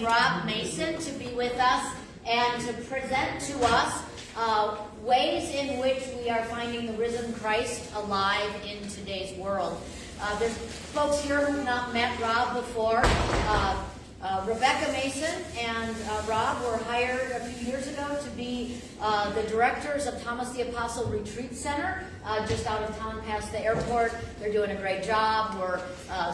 Rob Mason to be with us and to present to us ways in which we are finding the risen Christ alive in today's world. There's folks here who've not met Rob before. Rebecca Mason and Rob were hired a few years ago to be the directors of Thomas the Apostle Retreat Center, just out of town past the airport. They're doing a great job. We're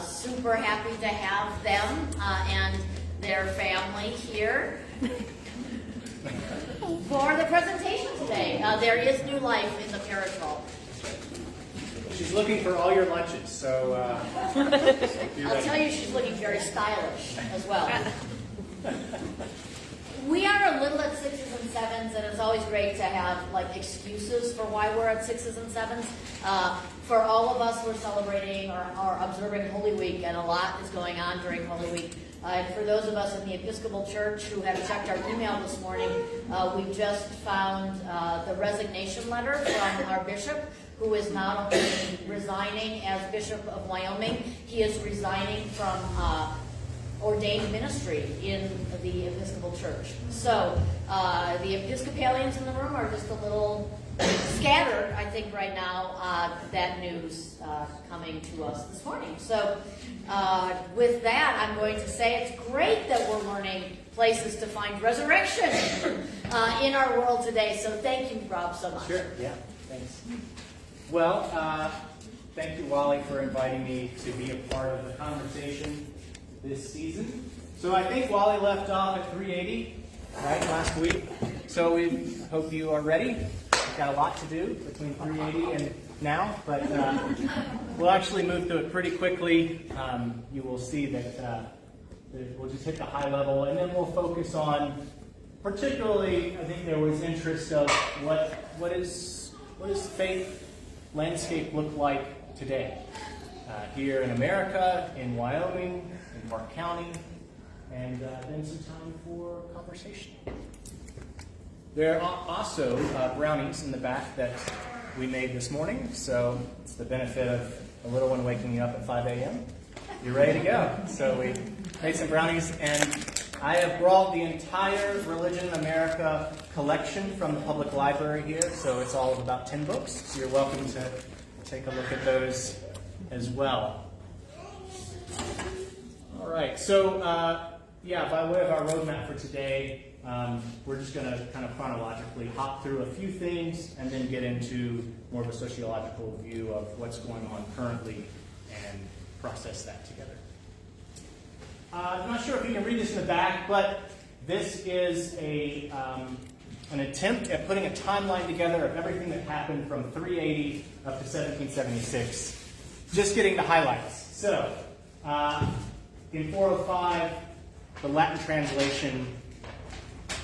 super happy to have them and their family here for the presentation today. There is new life in the parish hall. She's looking for all your lunches, so I'll tell you, she's looking very stylish as well. We are a little at 6s and 7s, and it's always great to have excuses for why we're at 6s and 7s. For all of us, we're celebrating or observing Holy Week, and a lot is going on during Holy Week. And for those of us in the Episcopal Church who have checked our email this morning, we just found the resignation letter from our bishop, who is not only resigning as Bishop of Wyoming, he is resigning from ordained ministry in the Episcopal Church. So the Episcopalians in the room are just a little scattered, I think, right now, that news coming to us this morning. So with that, I'm going to say it's great that we're learning places to find resurrection in our world today. So thank you, Rob, so much. Sure, yeah, thanks. Well, thank you, Wally, for inviting me to be a part of the conversation this season. So I think Wally left off at 380, right, last week. So we hope you are ready. We've got a lot to do between 380 and now, but we'll actually move through it pretty quickly. You will see that we'll just hit the high level, and then we'll focus on, particularly, I think there was interest of what is faith landscape look like today here in America, in Wyoming, in Mark County, and then some time for conversation. There are also brownies in the back that we made this morning, so it's the benefit of a little one waking you up at 5 a.m. You're ready to go. So we made some brownies, and I have brought the entire Religion in America collection from the public library here, so it's all of about 10 books, so you're welcome to take a look at those as well. All right, so by way of our roadmap for today, we're just going to kind of chronologically hop through a few things and then get into more of a sociological view of what's going on currently and process that together. I'm not sure if you can read this in the back, but this is an attempt at putting a timeline together of everything that happened from 380 up to 1776, just getting the highlights. So, in 405, the Latin translation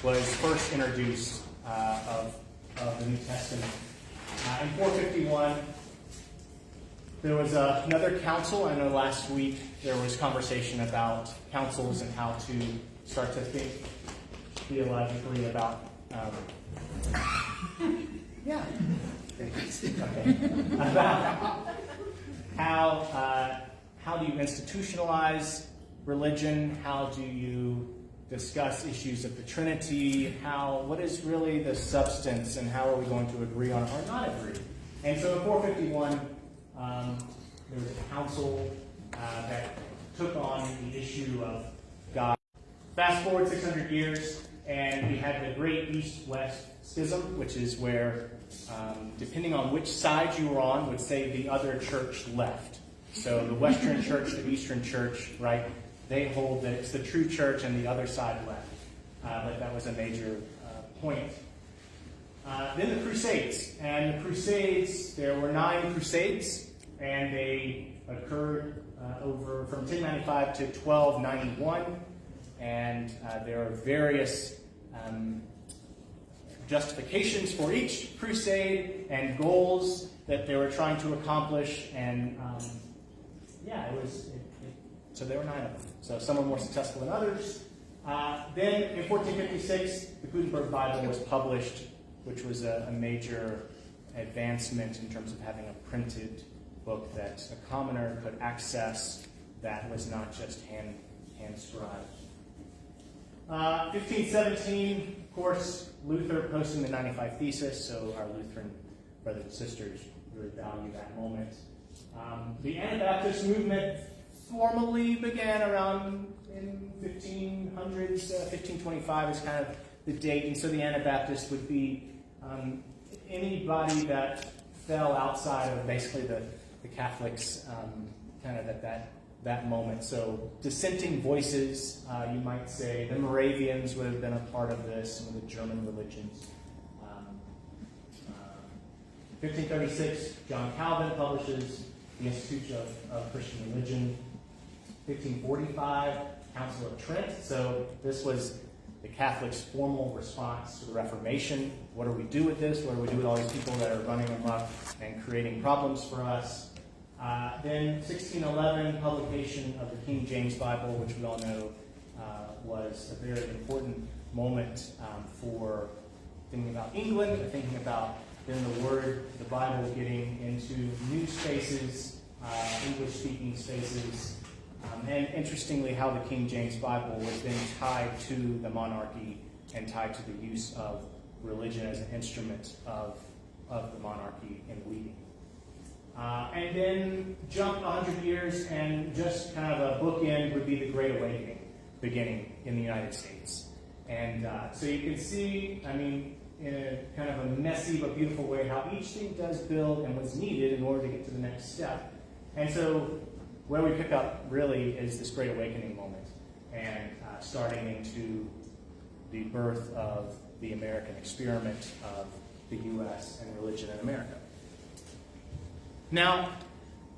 was first introduced of the New Testament. In 451, there was another council. I know last week there was conversation about councils and how to start to think theologically about about how do you institutionalize religion? How do you discuss issues of the Trinity? What is really the substance, and how are we going to agree on it or not agree? And so in 451, there was a council that took on the issue of God. Fast forward 600 years, and we had the Great East-West Schism, which is where, depending on which side you were on, would say the other church left. So the Western Church, the Eastern Church, right? They hold that it's the true church and the other side left. But that was a major point. Then the Crusades. And the Crusades, there were 9 Crusades, and they occurred from 1095 to 1291. And there are various justifications for each crusade and goals that they were trying to accomplish. And so there were 9 of them. So some were more successful than others. Then in 1456, the Gutenberg Bible was published, which was a major advancement in terms of having a printed book that a commoner could access that was not just hand scribed. 1517, of course, Luther posting the 95 Thesis, so our Lutheran brothers and sisters really value that moment. The Anabaptist movement formally began around in 1500s, 1525 is kind of the date, and so the Anabaptist would be anybody that fell outside of basically the Catholics kind of at that moment. So dissenting voices, you might say. The Moravians would have been a part of this, some of the German religions. 1536, John Calvin publishes the Institute of Christian Religion. 1545, Council of Trent. So this was the Catholics' formal response to the Reformation. What do we do with this? What do we do with all these people that are running amok and creating problems for us? Then 1611, publication of the King James Bible, which we all know was a very important moment for thinking about England, thinking about then the Bible getting into new spaces, English-speaking spaces, and interestingly how the King James Bible was then tied to the monarchy and tied to the use of religion as an instrument of the monarchy in leading. And then jump 100 years, and just kind of a bookend would be the Great Awakening beginning in the United States. And so you can see, I mean, in a kind of a messy but beautiful way, how each thing does build and was needed in order to get to the next step. And so where we pick up really is this Great Awakening moment, and starting into the birth of the American experiment of the U.S. and religion in America. Now,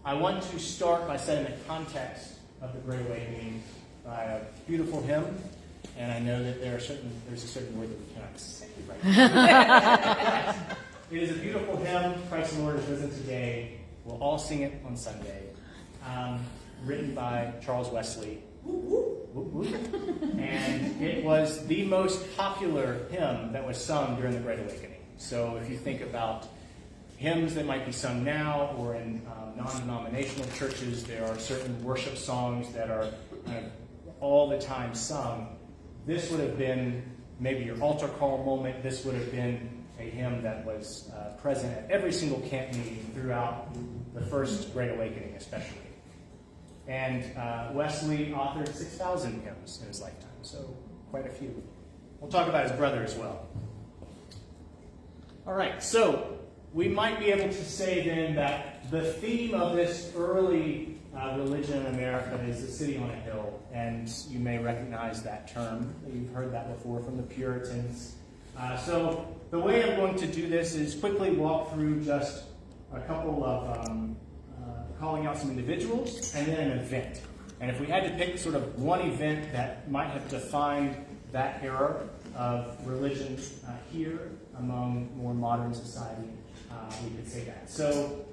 I want to start by setting the context of the Great Awakening by a beautiful hymn, and I know that there's a certain word that we cannot say right now. It is a beautiful hymn, Christ the Lord is risen today. We'll all sing it on Sunday. Written by Charles Wesley. And it was the most popular hymn that was sung during the Great Awakening. So if you think about hymns that might be sung now or in non-denominational churches, there are certain worship songs that are kind of all the time sung. This would have been maybe your altar call moment. This would have been a hymn that was present at every single camp meeting throughout the first Great Awakening especially. And Wesley authored 6,000 hymns in his lifetime, so quite a few. We'll talk about his brother as well. All right, so we might be able to say then that the theme of this early religion in America is the city on a hill, and you may recognize that term. You've heard that before from the Puritans. So the way I'm going to do this is quickly walk through just a couple of calling out some individuals and then an event. And if we had to pick sort of one event that might have defined that era of religion here among more modern society, we could say that. So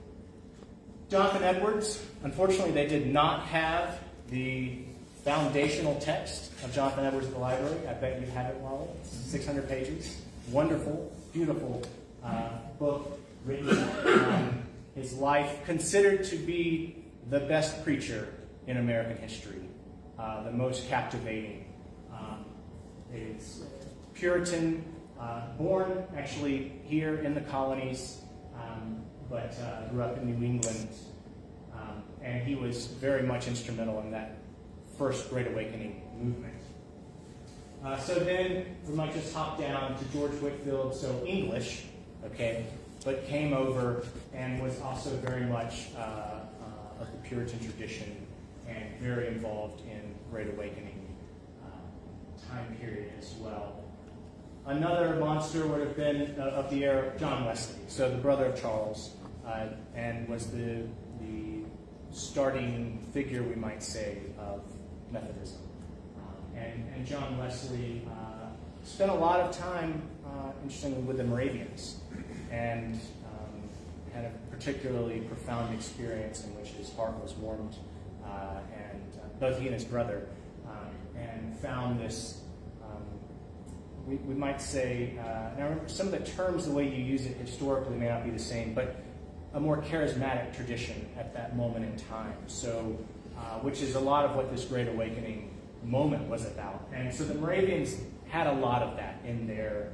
Jonathan Edwards, unfortunately they did not have the foundational text of Jonathan Edwards at the library. I bet you have it, Wally. It's 600 pages. Wonderful, beautiful book written on his life, considered to be the best preacher in American history, the most captivating. It's Puritan, born actually here in the colonies, but grew up in New England, and he was very much instrumental in that first Great Awakening movement. So then we might just hop down to George Whitefield, so English, okay, but came over and was also very much of the Puritan tradition and very involved in Great Awakening time period as well. Another monster would have been of the era, John Wesley, so the brother of Charles, and was the starting figure, we might say, of Methodism. And John Wesley spent a lot of time, interestingly, with the Moravians, and had a particularly profound experience in which his heart was warmed, and both he and his brother, and found this, we might say, now some of the terms, the way you use it historically may not be the same, but a more charismatic tradition at that moment in time. So, which is a lot of what this Great Awakening moment was about. And so the Moravians had a lot of that in their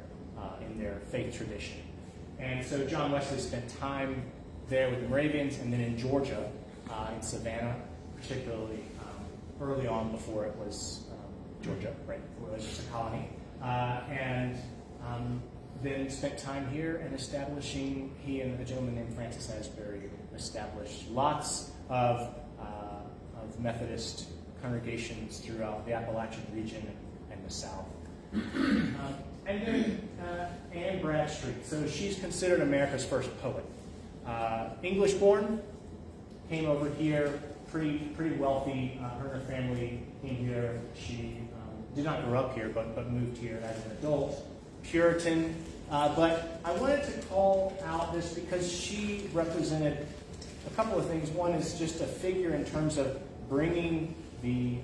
faith tradition. And so John Wesley spent time there with the Moravians, and then in Georgia, in Savannah, particularly early on before it was Georgia, right? Before it was just a colony. And then spent time here and establishing, he and a gentleman named Francis Asbury established lots of Methodist congregations throughout the Appalachian region and the South. And then Anne Bradstreet. So she's considered America's first poet. English born, came over here, pretty wealthy. Her and her family came here. She did not grow up here, but moved here as an adult. Puritan. But I wanted to call out this because she represented a couple of things. One is just a figure in terms of bringing the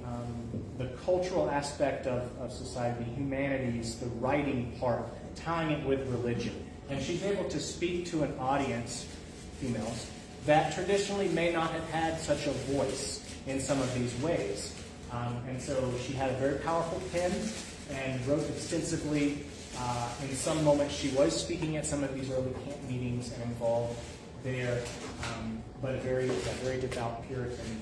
cultural aspect of society, the humanities, the writing part, tying it with religion. And she's able to speak to an audience, females, that traditionally may not have had such a voice in some of these ways. And so she had a very powerful pen and wrote extensively. In some moments she was speaking at some of these early camp meetings and involved there, but a very devout Puritan.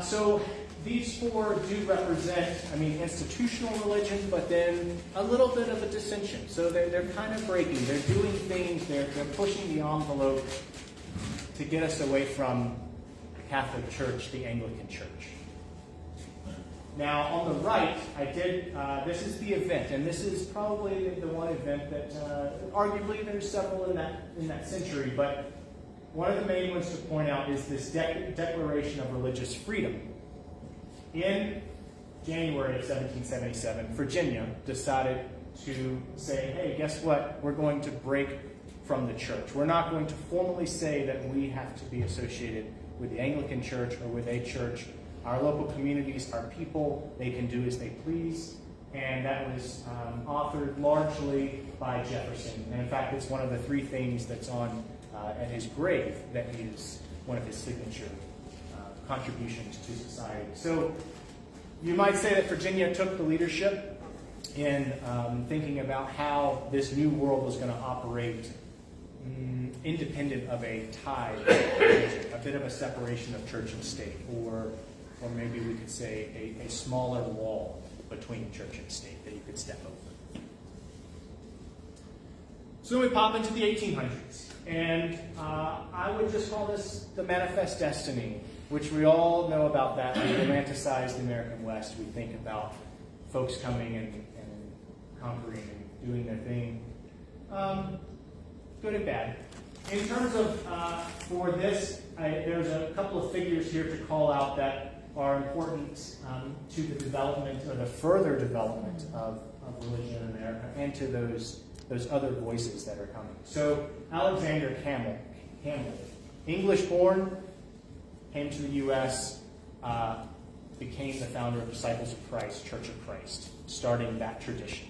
So these four do represent, institutional religion, but then a little bit of a dissension. So they're kind of breaking. They're doing things. They're pushing the envelope to get us away from the Catholic Church, the Anglican Church. Now, on the right, this is the event, and this is probably the one event that, arguably there's several in that century, but one of the main ones to point out is this Declaration of Religious Freedom. In January of 1777, Virginia decided to say, hey, guess what? We're going to break from the church. We're not going to formally say that we have to be associated with the Anglican Church or with a church. Our local communities, our people, they can do as they please. And that was authored largely by Jefferson. And in fact, it's one of the three things that's on at his grave that is one of his signature contributions to society. So you might say that Virginia took the leadership in thinking about how this new world was going to operate independent of a tie, a bit of a separation of church and state, or maybe we could say a smaller wall between church and state that you could step over. So we pop into the 1800s, and I would just call this the Manifest Destiny, which we all know about that. We romanticize the American West. We think about folks coming and conquering and doing their thing. Good and bad. In terms of, for this, there's a couple of figures here to call out that are important to the development or the further development of religion in America and to those other voices that are coming. So Alexander Campbell, English born, came to the U.S., became the founder of Disciples of Christ, Church of Christ, starting that tradition.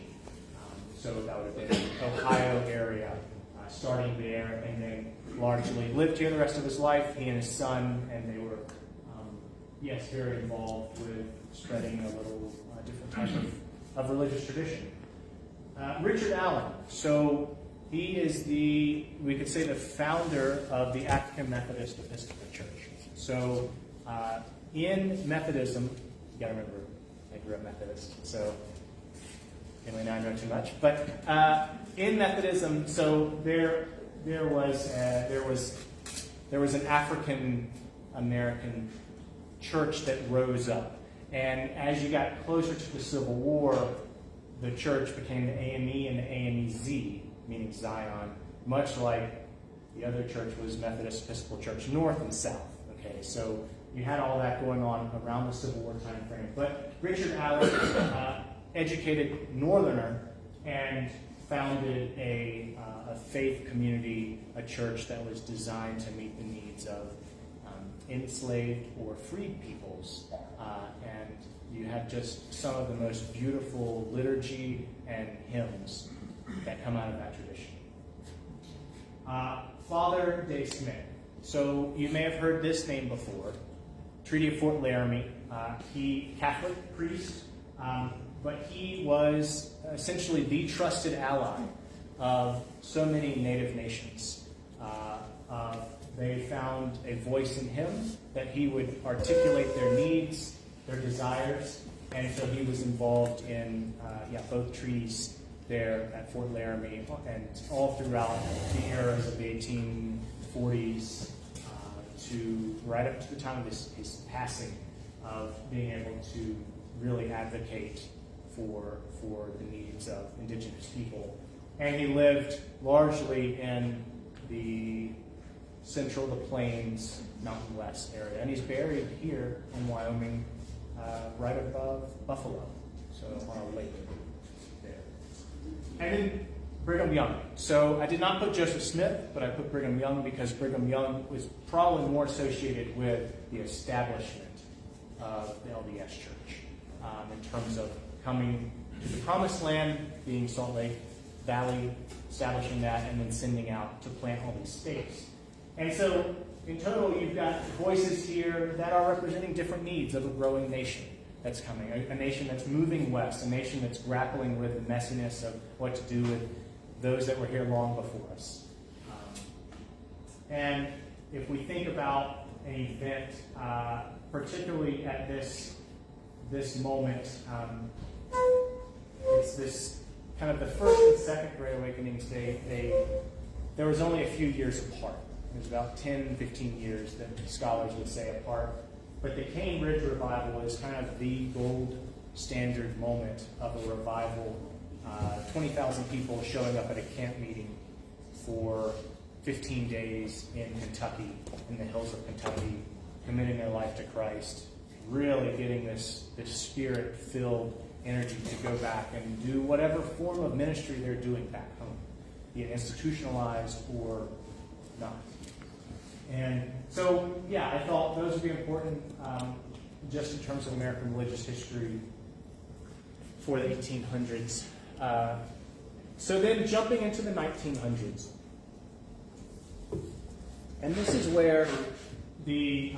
So that would have been Ohio area, starting there, and then largely lived here the rest of his life, he and his son, and they were, very involved with spreading a little different type of religious tradition. Richard Allen, so he is we could say the founder of the African Methodist Episcopal Church. So in Methodism, you gotta remember, I grew up Methodist, so anyway, now I know too much. But in Methodism, so there was an African American church that rose up, and as you got closer to the Civil War, the church became the AME and the AMEZ, meaning Zion, much like the other church was Methodist Episcopal Church North and South. Okay, so you had all that going on around the Civil War time frame. But Richard Allen, educated Northerner, and founded a faith community, a church that was designed to meet the needs of enslaved or freed peoples. And you have just some of the most beautiful liturgy and hymns that come out of that tradition. Father De Smet. So you may have heard this name before. Treaty of Fort Laramie. He Catholic priest, but he was essentially the trusted ally of so many Native nations. They found a voice in him that he would articulate their needs, their desires, and so he was involved in both treaties there at Fort Laramie and all throughout the eras of the 1840s to right up to the time of his passing, of being able to really advocate for the needs of indigenous people. And he lived largely in the central, the plains, Mountain West area. And he's buried here in Wyoming, right above Buffalo, so on a lake there. And then Brigham Young. So I did not put Joseph Smith, but I put Brigham Young because Brigham Young was probably more associated with the establishment of the LDS Church in terms of coming to the Promised Land, being Salt Lake Valley, establishing that, and then sending out to plant all these states. And so, in total, you've got voices here that are representing different needs of a growing nation that's coming, a nation that's moving west, a nation that's grappling with the messiness of what to do with those that were here long before us. And if we think about an event, particularly at this moment, it's this kind of the first and second Great Awakenings. There was only a few years apart. It was about 10, 15 years that scholars would say apart. But the Cane Ridge Revival is kind of the gold standard moment of a revival. 20,000 people showing up at a camp meeting for 15 days in Kentucky, in the hills of Kentucky, committing their life to Christ, really getting this spirit-filled energy to go back and do whatever form of ministry they're doing back home, be it institutionalized or not. And so, I thought those would be important just in terms of American religious history for the 1800s. So then jumping into the 1900s. And this is where the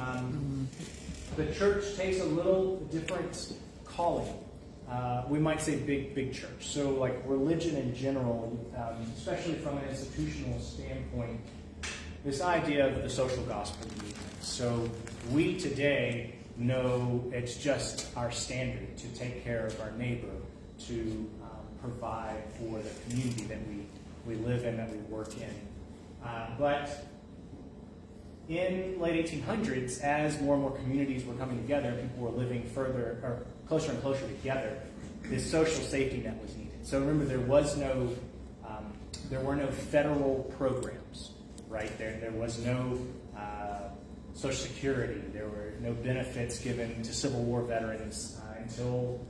church takes a little different calling. We might say big church. So like religion in general, especially from an institutional standpoint, this idea of the social gospel movement. So we today know it's just our standard to take care of our neighbor, to provide for the community that we live in, that we work in. But in late 1800s, as more and more communities were coming together, people were living further or closer and closer together, this social safety net was needed. So remember, there were no federal programs, right? There was no Social Security. There were no benefits given to Civil War veterans until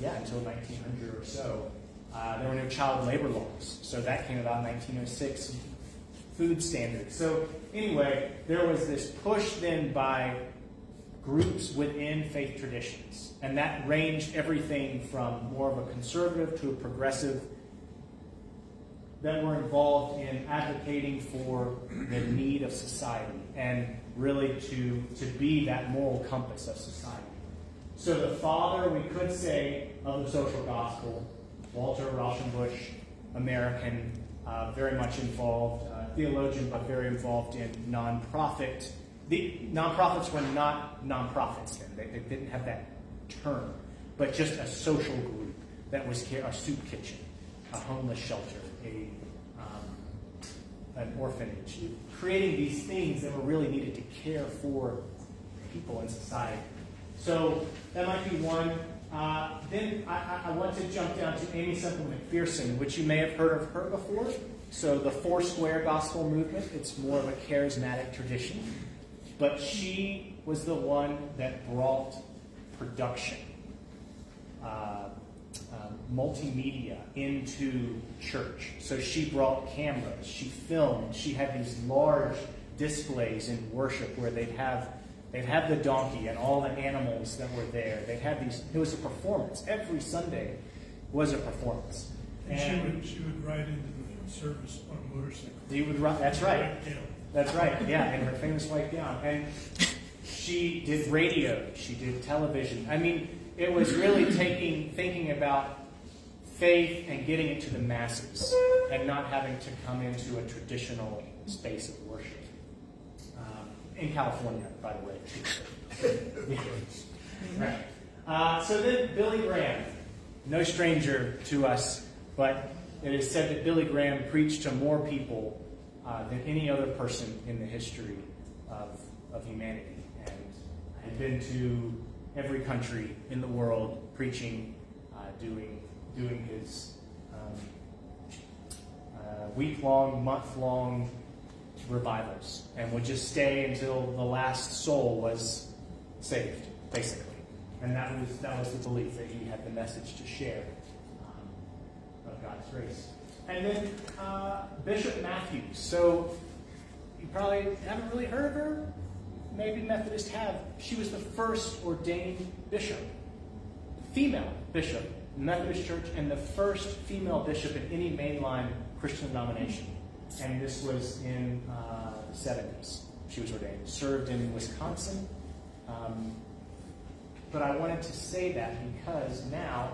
1900 or so. There were no child labor laws. So that came about in 1906. Food standards. So anyway, there was this push then by groups within faith traditions. And that ranged everything from more of a conservative to a progressive, that were involved in advocating for the need of society and really to be that moral compass of society. So the father, we could say, of the social gospel, Walter Rauschenbusch, American, very much involved, theologian, but very involved in nonprofit. The nonprofits were not nonprofits then. They didn't have that term, but just a social group that was a soup kitchen, a homeless shelter, an orphanage, creating these things that were really needed to care for people in society. So that might be one. Then I want to jump down to Amy Semple McPherson, which you may have heard of her before. So the Foursquare Gospel Movement, it's more of a charismatic tradition. But she was the one that brought production, multimedia into church. So she brought cameras, she filmed, she had these large displays in worship where they'd have the donkey and all the animals that were there. They'd have these, it was a performance. Every Sunday was a performance. And she would ride into the service on a motorcycle. You would ride, that's right. Yeah. That's right, yeah, in her famous white gown. And She did radio. She did television. I mean, it was really thinking about faith and getting it to the masses and not having to come into a traditional space of worship. In California, by the way. Yeah. Right. So then Billy Graham, no stranger to us, but it is said that Billy Graham preached to more people than any other person in the history of humanity. And had been to every country in the world preaching, doing his week-long, month-long revivals, and would just stay until the last soul was saved, basically. And that was the belief that he had the message to share of God's grace. And then Bishop Matthews. So you probably haven't really heard of her. Maybe Methodists have. She was the first ordained bishop, female bishop in the Methodist Church, and the first female bishop in any mainline Christian denomination. And this was in the 70s. She was ordained. Served in Wisconsin. But I wanted to say that because now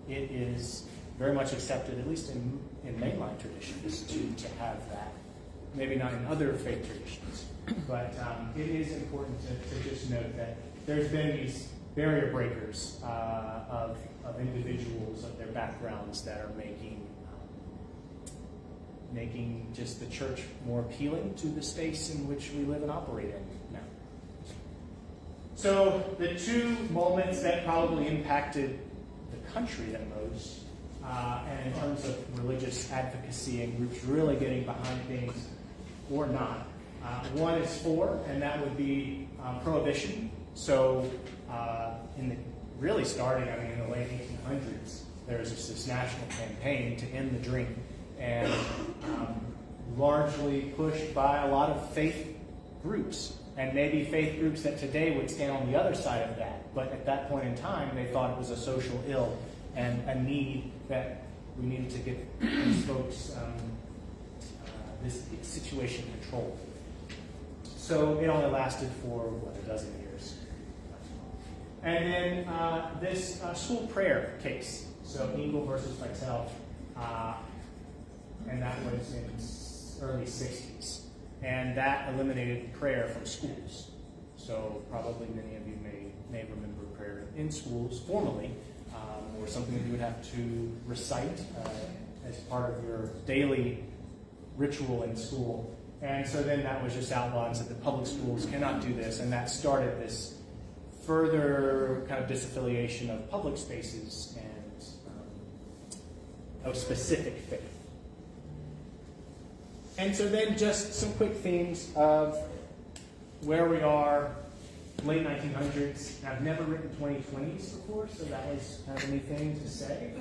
it is very much accepted, at least in mainline traditions, to have that. Maybe not in other faith traditions. But it is important to just note that there's been these barrier breakers of individuals, of their backgrounds, that are making just the church more appealing to the space in which we live and operate in now. So the two moments that probably impacted the country the most, and in terms of religious advocacy and groups really getting behind things or not, one is for, and that would be prohibition. So really starting, in the late 1800s, there was this national campaign to end the drink, and largely pushed by a lot of faith groups, and maybe faith groups that today would stand on the other side of that. But at that point in time, they thought it was a social ill and a need that we needed to get these folks this situation controlled. So it only lasted for, a dozen years. And then this school prayer case. So Engel versus Vitale, and that was in early 60s. And that eliminated prayer from schools. So probably many of you may remember prayer in schools formally, or something that you would have to recite as part of your daily ritual in school. And so then that was just outlawed, that the public schools cannot do this, and that started this further kind of disaffiliation of public spaces and of specific faith. And so then just some quick themes of where we are, late 1900s. I've never written 2020s before, so that was kind of a new thing to say.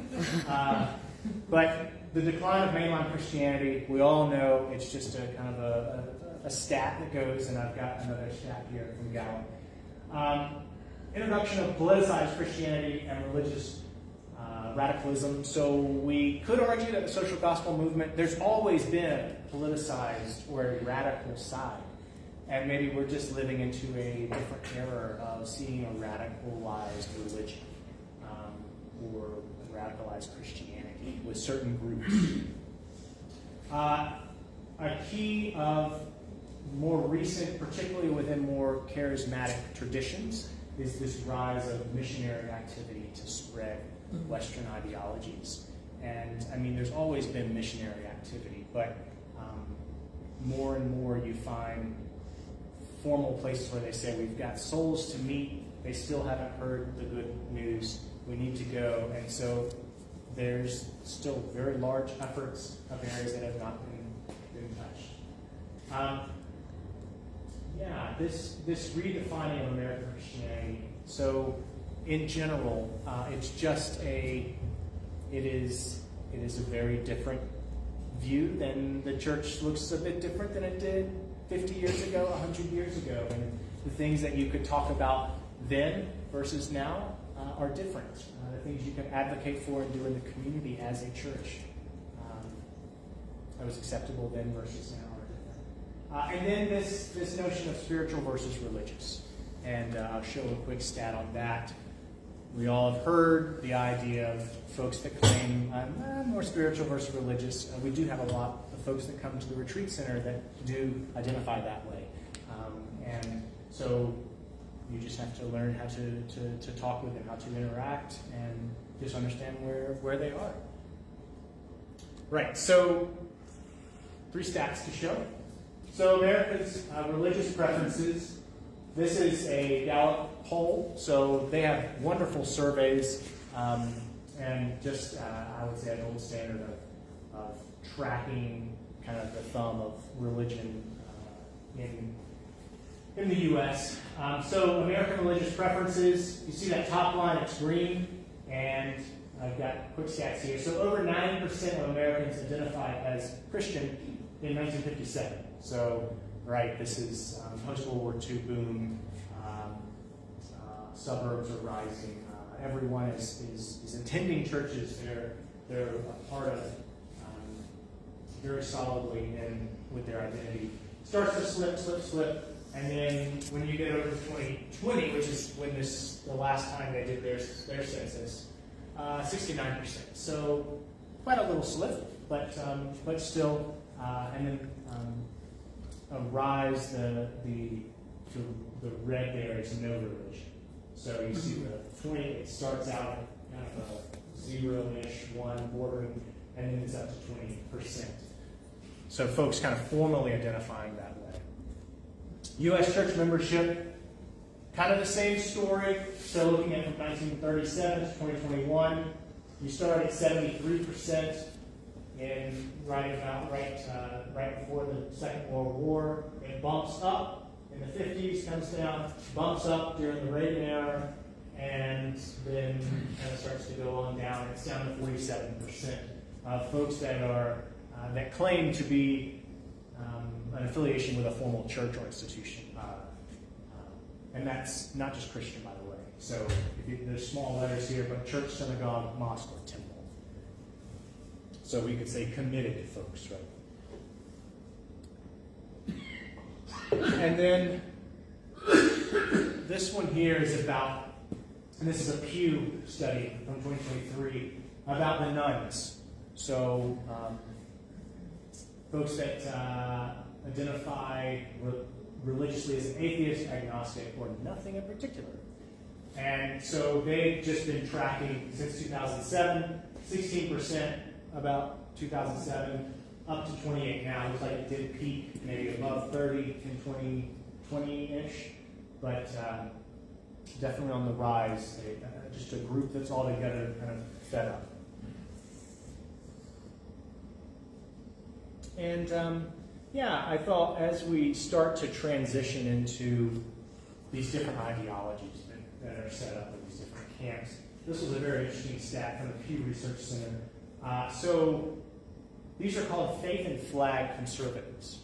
But the decline of mainline Christianity, we all know it's just a kind of a stat that goes, and I've got another stat here from Gallup. Introduction of politicized Christianity and religious radicalism. So we could argue that the social gospel movement, there's always been a politicized or a radical side. And maybe we're just living into a different era of seeing a radicalized religion or radicalized Christianity with certain groups. A key of more recent, particularly within more charismatic traditions, is this rise of missionary activity to spread Western ideologies. And there's always been missionary activity, but more and more you find formal places where they say, we've got souls to meet, they still haven't heard the good news, we need to go. And so there's still very large efforts of areas that have not been touched. This redefining of American Christianity. So in general, it is a very different view than the church looks a bit different than it did 50 years ago, 100 years ago. And the things that you could talk about then versus now are different. The things you can advocate for and do in the community as a church that was acceptable then versus now are different. And then this notion of spiritual versus religious. And I'll show a quick stat on that. We all have heard the idea of folks that claim I'm more spiritual versus religious. We do have a lot of folks that come to the retreat center that do identify that way. And so you just have to learn how to talk with them, how to interact, and just understand where they are. Right, so 3 stats to show. So America's religious preferences. This is a Gallup poll, so they have wonderful surveys, and just, I would say, a gold standard of tracking kind of the thumb of religion in the U.S. So American religious preferences, you see that top line, it's green, and I've got quick stats here. So over 90% of Americans identify as Christian in 1957. So, right, this is post-World War II boom. Suburbs are rising. Everyone is attending churches. They're a part of very solidly and with their identity. Starts to slip, and then when you get over to 2020, which is when the last time they did their census, 69%. So quite a little slip, but still, and then a rise. The red there is no religion. So you see the 20. It starts out at kind of a 0-ish, 1 bordering, and then it's up to 20%. So folks kind of formally identifying that way. U.S. church membership, kind of the same story. So looking at from 1937 to 2021, you start at 73% in right before the Second World War. It bumps up in the 50s, comes down, bumps up during the Reagan era, and then kind of starts to go on down. It's down to 47% of folks that claim to be an affiliation with a formal church or institution. And that's not just Christian, by the way. So there's small letters here, but church, synagogue, mosque, or temple. So we could say committed folks, right? And then this one here is about, and this is a Pew study from 2023, about the nuns. So folks that identify religiously as an atheist, agnostic, or nothing in particular. And so they've just been tracking since 2007, 16% about 2007, up to 28 now. Looks like it did peak maybe above 30 in 2020-ish, but definitely on the rise. Just a group that's all together kind of fed up. And I thought as we start to transition into these different ideologies that are set up in these different camps, this was a very interesting stat from the Pew Research Center. So these are called faith and flag conservatives.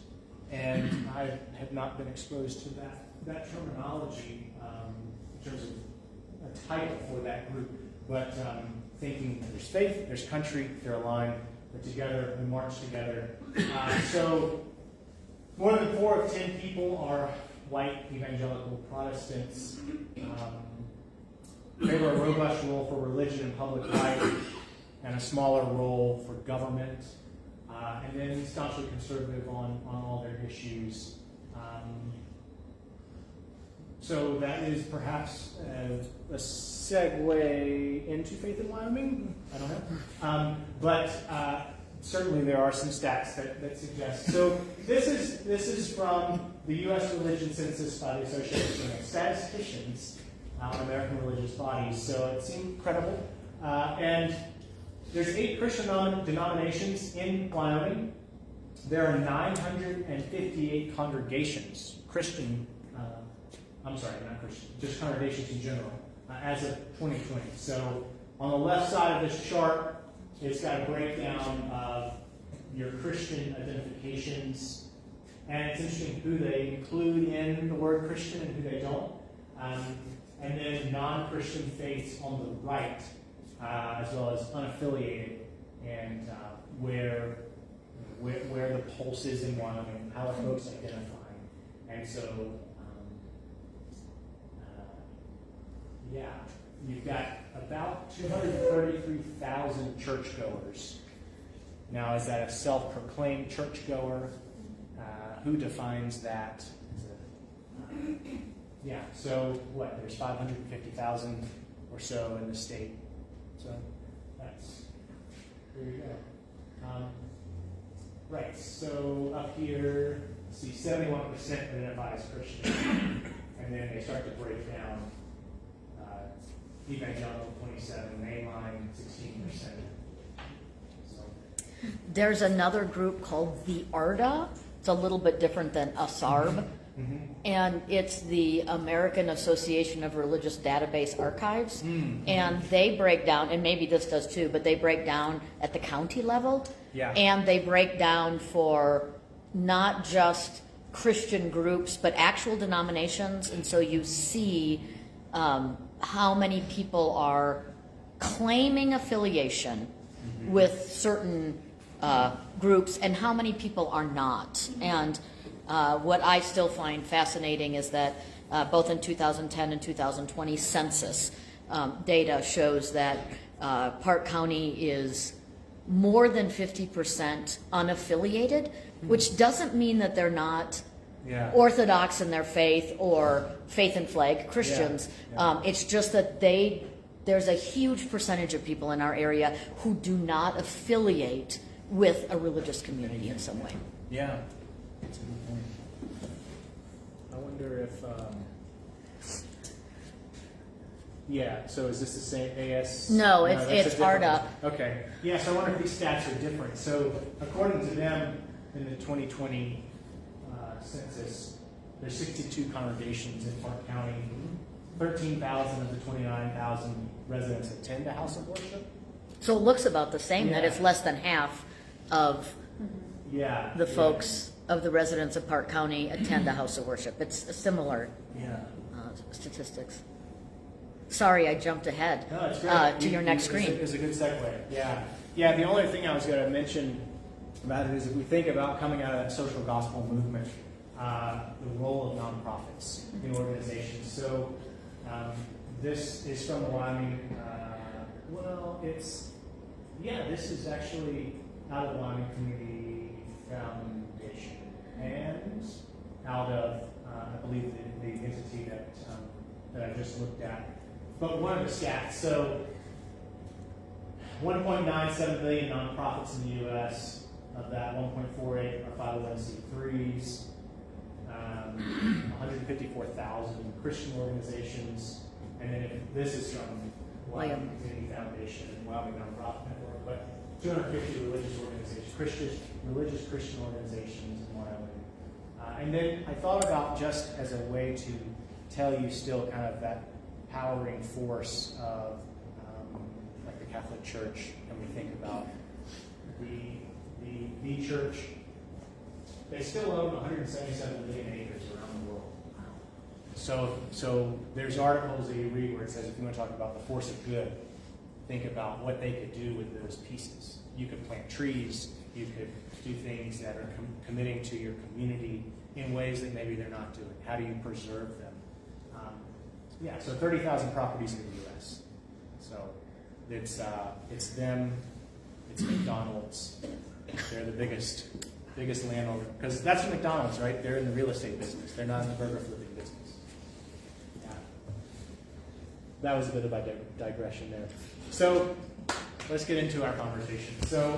And I have not been exposed to that terminology in terms of a title for that group. But thinking there's faith, there's country, they're aligned, they're together, we march together. So more than 4 of 10 people are white evangelical Protestants. Favor a robust role for religion and public life, and a smaller role for government. And then staunchly conservative on all their issues. So that is perhaps a segue into faith in Wyoming. I don't know. But certainly there are some stats that suggest. So this is from the U.S. Religion Census by the Association of Statisticians on American Religious Bodies. So it seemed credible. And there's 8 Christian denominations in Wyoming. There are 958 congregations, not Christian, just congregations in general, as of 2020. So on the left side of this chart, it's got a breakdown of your Christian identifications. And it's interesting who they include in the word Christian and who they don't. And then non-Christian faiths on the right, as well as unaffiliated, and where the pulse is in Wyoming, how are folks identifying. And so Yeah, you've got about 233,000 churchgoers. Now, is that a self-proclaimed churchgoer? Who defines that? Yeah, so what? There's 550,000 or so in the state. So that's, there you go. Right, so up here, see 71% identify as Christian, and then they start to break down. Evangelical 27, mainline 16%. So. There's another group called the ARDA. It's a little bit different than ASARB. Mm-hmm. And it's the American Association of Religious Database Archives. Mm-hmm. And they break down, and maybe this does too, but they break down at the county level. Yeah. And they break down for not just Christian groups, but actual denominations. And so you see how many people are claiming affiliation with certain groups and how many people are not. And what I still find fascinating is that both in 2010 and 2020 census data shows that Park County is more than 50% unaffiliated, which doesn't mean that they're not Orthodox in their faith or faith and flag Christians. It's just that there's a huge percentage of people in our area who do not affiliate with a religious community in some way. Yeah, that's a good point. I wonder if, so is this the same AS? No, that's it's a different ARDA. one. Okay, yeah, so I wonder if these stats are different. So according to them, in the 2020 census, there's 62 congregations in Park County. 13,000 of the 29,000 residents attend a house of worship. So it looks about the same, that it's less than half of the folks of the residents of Park County attend a house of worship. It's a similar statistics. Sorry, I jumped ahead No, it's great. to your next screen. It's a good segue. Yeah. The only thing I was going to mention about it is if we think about coming out of that social gospel movement, the role of nonprofits in organizations. So this is from the Wyoming. This is actually out of the Wyoming Community Foundation and out of, I believe, the entity that I just looked at. But one of the stats, so 1.97 billion nonprofits in the U.S. Of that, 1.48 are 501c3s, 154,000 Christian organizations, and then this is from Wyoming Community Foundation and Wyoming Nonprofit Network, but 250 religious Christian organizations in Wyoming. And then I thought about, just as a way to tell you still kind of that powering force of like the Catholic Church, and we think about the church, they still own 177 million acres around the world. So there's articles that you read where it says if you want to talk about the force of good, think about what they could do with those pieces. You could plant trees, you could do things that are committing to your community in ways that maybe they're not doing. How do you preserve them? So 30,000 properties in the U.S. So it's them, it's McDonald's. They're the biggest landowner, because that's McDonald's, right? They're in the real estate business. They're not in the burger flipping business. Yeah. That was a bit of a digression there. So let's get into our conversation. So,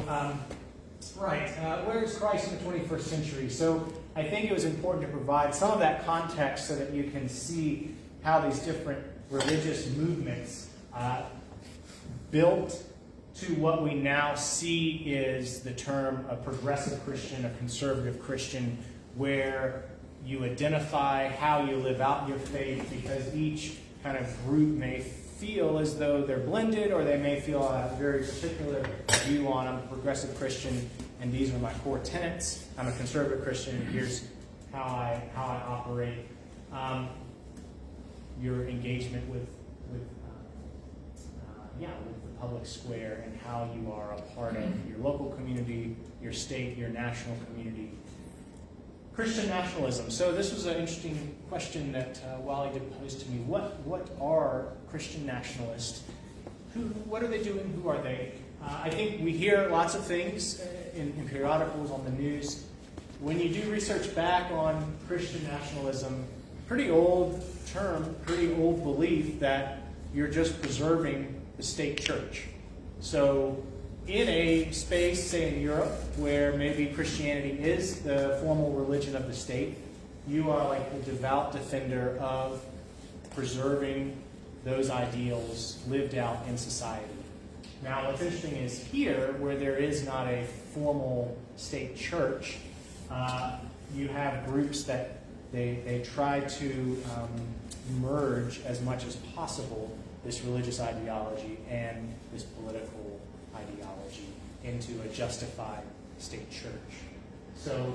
where is Christ in the 21st century? So I think it was important to provide some of that context so that you can see how these different religious movements built to what we now see is the term a progressive Christian, a conservative Christian, where you identify how you live out your faith, because each kind of group may feel as though they're blended, or they may feel a very particular view on I'm a progressive Christian, and these are my core tenets. I'm a conservative Christian, and here's how I operate. Your engagement with the public square, and how you are a part of your local community, your state, your national community. Christian nationalism. So this was an interesting question that Wally did pose to me. What are Christian nationalists? What are they doing? Who are they? I think we hear lots of things in periodicals, on the news. When you do research back on Christian nationalism, pretty old term, pretty old belief that you're just preserving the state church. So in a space, say in Europe, where maybe Christianity is the formal religion of the state, you are like the devout defender of preserving those ideals lived out in society. Now, what's interesting is here, where there is not a formal state church, you have groups that they try to merge as much as possible this religious ideology and this political ideology into a justified state church. So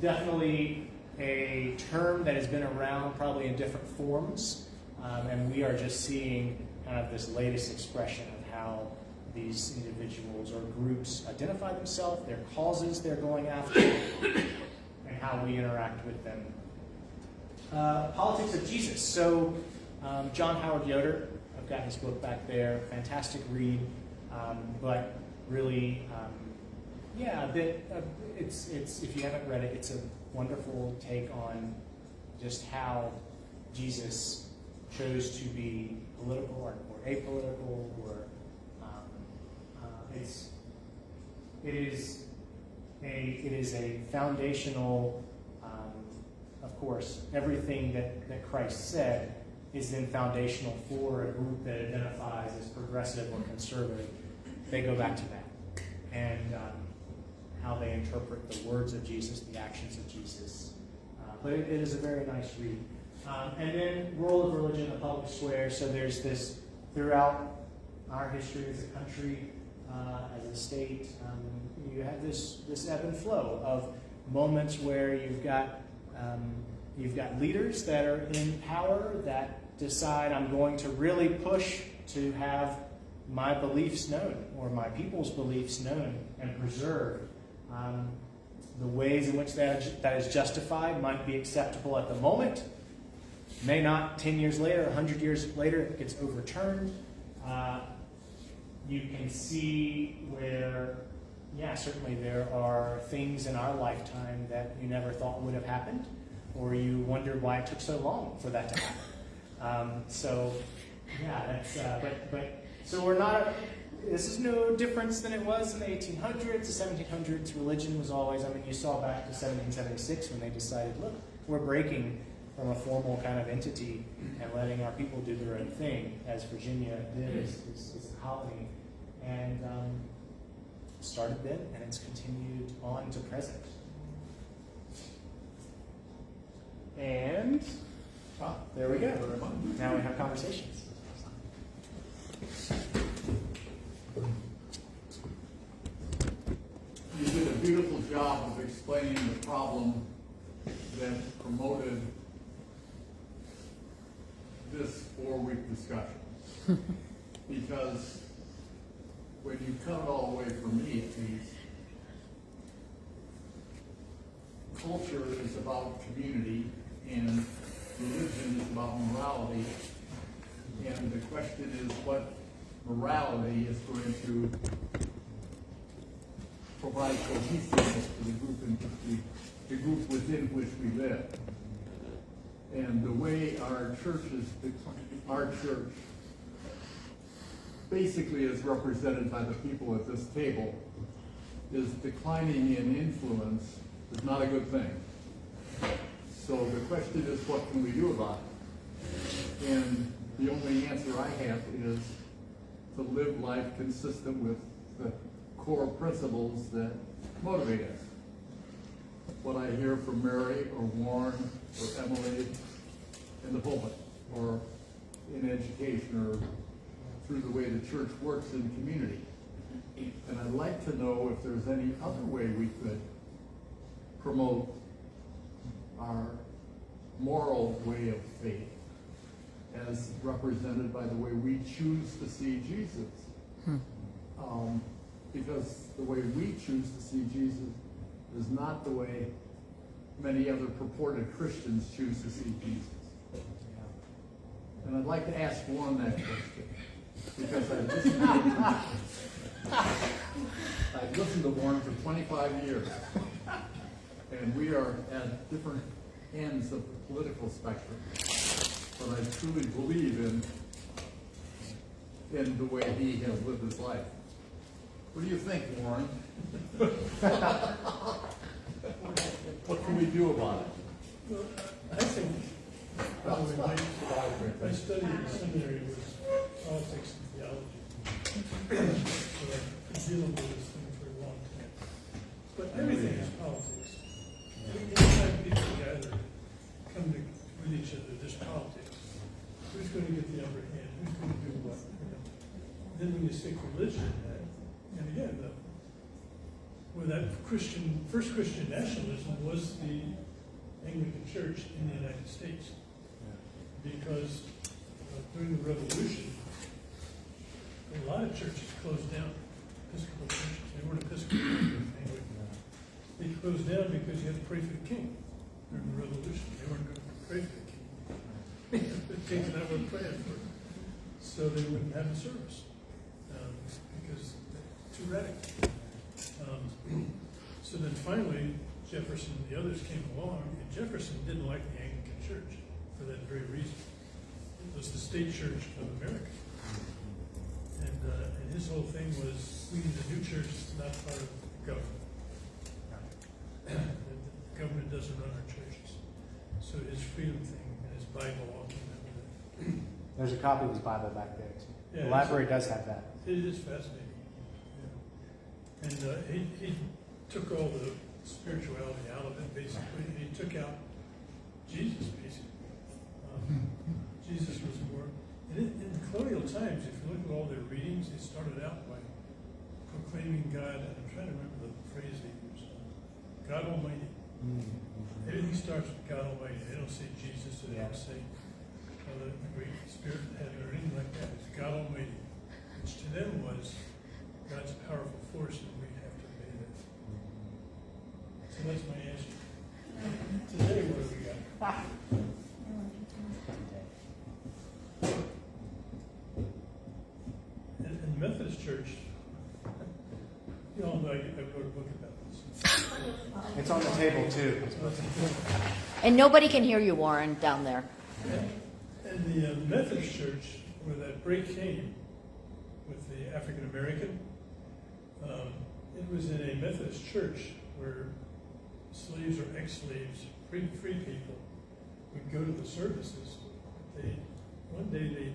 definitely a term that has been around probably in different forms, and we are just seeing kind of this latest expression of how these individuals or groups identify themselves, their causes they're going after, and how we interact with them. Politics of Jesus. So John Howard Yoder, I've got his book back there, fantastic read, but really, it's if you haven't read it, it's a wonderful take on just how Jesus chose to be political or apolitical, or it is a foundational. Of course, everything that Christ said is then foundational for a group that identifies as progressive or conservative. They go back to that, and how they interpret the words of Jesus, the actions of Jesus. But it is a very nice read. And then role of religion in the public square. So there's this throughout our history as a country, as a state. You have this ebb and flow of moments where you've got leaders that are in power that decide, I'm going to really push to have my beliefs known, or my people's beliefs known and preserved. The ways in which that is justified might be acceptable at the moment, may not 10 years later, 100 years later, it gets overturned. You can see where, certainly there are things in our lifetime that you never thought would have happened, or you wondered why it took so long for that to happen. So we're not, this is no difference than it was in the 1800s, the 1700s. Religion was always, you saw back to 1776 when they decided, look, we're breaking from a formal kind of entity and letting our people do their own thing, as Virginia did as a colony. And started then, and it's continued on to present. And there we go. Now we have conversations. You did a beautiful job of explaining the problem that promoted this 4-week discussion. Because when you cut it all the way, for me at least, culture is about community and religion is about morality. And the question is what morality is going to provide cohesiveness to the group the group within which we live. And the way our church basically is represented by the people at this table, is declining in influence is not a good thing. So the question is, what can we do about it? And the only answer I have is to live life consistent with the core principles that motivate us. What I hear from Mary or Warren or Emily in the pulpit, or in education, or through the way the church works in community. And I'd like to know if there's any other way we could promote our moral way of faith as represented by the way we choose to see Jesus. Because the way we choose to see Jesus is not the way many other purported Christians choose to see Jesus. And I'd like to ask Warren that question, because I've listened to Warren for 25 years, and we are at different ends of the political spectrum. But I truly believe in the way he has lived his life. What do you think, Warren? What can we do about it? Well, I think, by the way, my study in the seminary was politics and theology. So I've been dealing with this thing for a long time. But everything is politics. Anytime people gather, come to with each other, there's politics. Who's going to get the upper hand? Who's going to do what? Then when you stick religion in that, and again, that first Christian nationalism was the Anglican Church in the United States. Because during the Revolution, a lot of churches closed down. Episcopal churches, they weren't Episcopal anyway. They closed down because you had to pray for the king during the Revolution. They weren't going to pray for the king. The king and I weren't praying for him. So they wouldn't have a service because they're too radical. So then finally, Jefferson and the others came along, and Jefferson didn't like the Anglican Church for that very reason. It was the state church of America. And his whole thing was, we need a new church that's not part of the government. The government doesn't run our churches. So his freedom thing and his Bible all came out of it. There's a copy of his Bible back there too. Yeah, The library does have that. It is fascinating. Yeah. And he took all the spirituality out of it, basically. He took out Jesus, basically. Jesus was more... In colonial times, if you look at all their readings, they started out by proclaiming God, and I'm trying to remember the phrase they used, God Almighty. Everything starts with God Almighty. They don't say Jesus, they don't say the Great Spirit in heaven or anything like that. It's God Almighty, which to them was God's powerful force, and we have to obey that. So that's my answer. Today, what have we got? And the Methodist Church, you all know I wrote a book about this. It's on the table too. And nobody can hear you, Warren, down there. And the Methodist Church, where that break came with the African American, it was in a Methodist church where slaves or ex-slaves, free people, would go to the services. One day they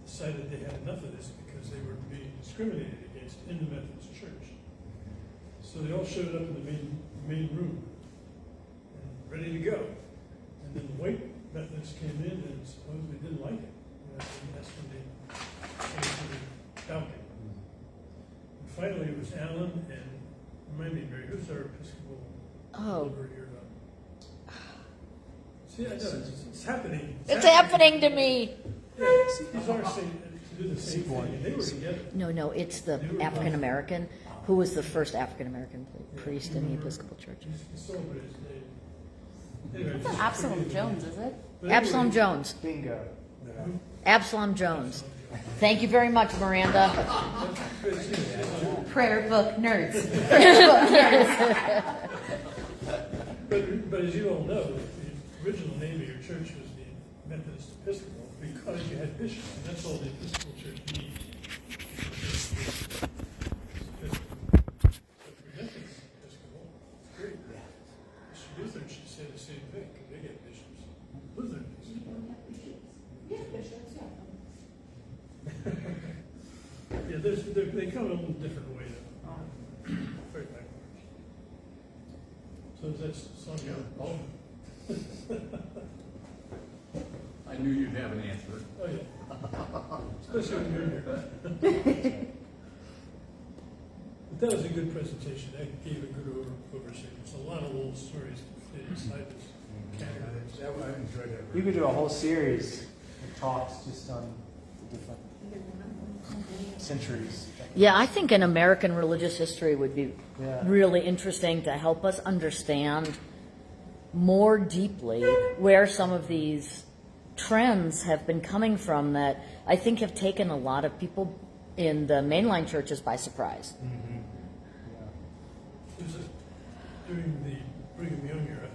decided they had enough of this because they were being discriminated against in the Methodist church. So they all showed up in the main room, and ready to go. And then the white Methodists came in and supposedly didn't like it. And that's when they came to the balcony. And finally it was Alan and, remind me, Mary, who's our Episcopal over here? See, I know, it's happening. It's happening to me. Yeah, these are saying to do the same thing, and they were together. No, it's the African American who was the first African American priest in the Episcopal Church. He's celebrated his name. Anyway, It's not Absalom Jones, is it? but anyway, Absalom Jones. Bingo. Absalom Jones. Thank you very much, Miranda. Prayer book nerds. But as you all know, the original name of your church was the Methodist Episcopal because you had bishops, and that's all the Episcopal Church needs. But for Methodist Episcopal, it's great. Lutheran should say the same thing because they get bishops. Lutheran yeah, they come in a little different way though. Very backwards. So does that sound good? I knew you'd have an answer. Oh, yeah. Especially when you're here. But that was a good presentation. That gave a good oversight. It's a lot of little stories to fit inside this category. I enjoyed that. You could do a whole series of talks just on the different centuries. Yeah, I think an American religious history would be Yeah. really interesting to help us understand more deeply where some of these trends have been coming from that I think have taken a lot of people in the mainline churches by surprise. Is it during the Brigham Young era?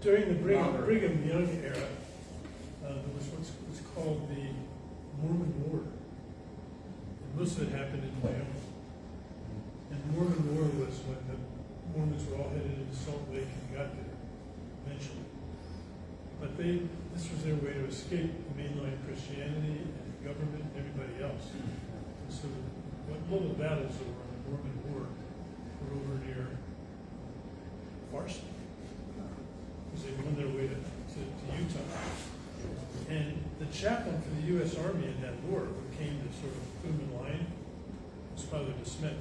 During the Brigham Young era, there was what's called the Mormon War. And most of it happened in Wyoming. And the Mormon War was when the Mormons were all headed into Salt Lake and got there eventually. But this was their way to escape mainline Christianity and the government and everybody else. And so all the battles that were in the Mormon War were over near Farson, because they won their way to Utah. And the chaplain for the U.S. Army in that war, who came to sort of put him in line, was Father DeSmith.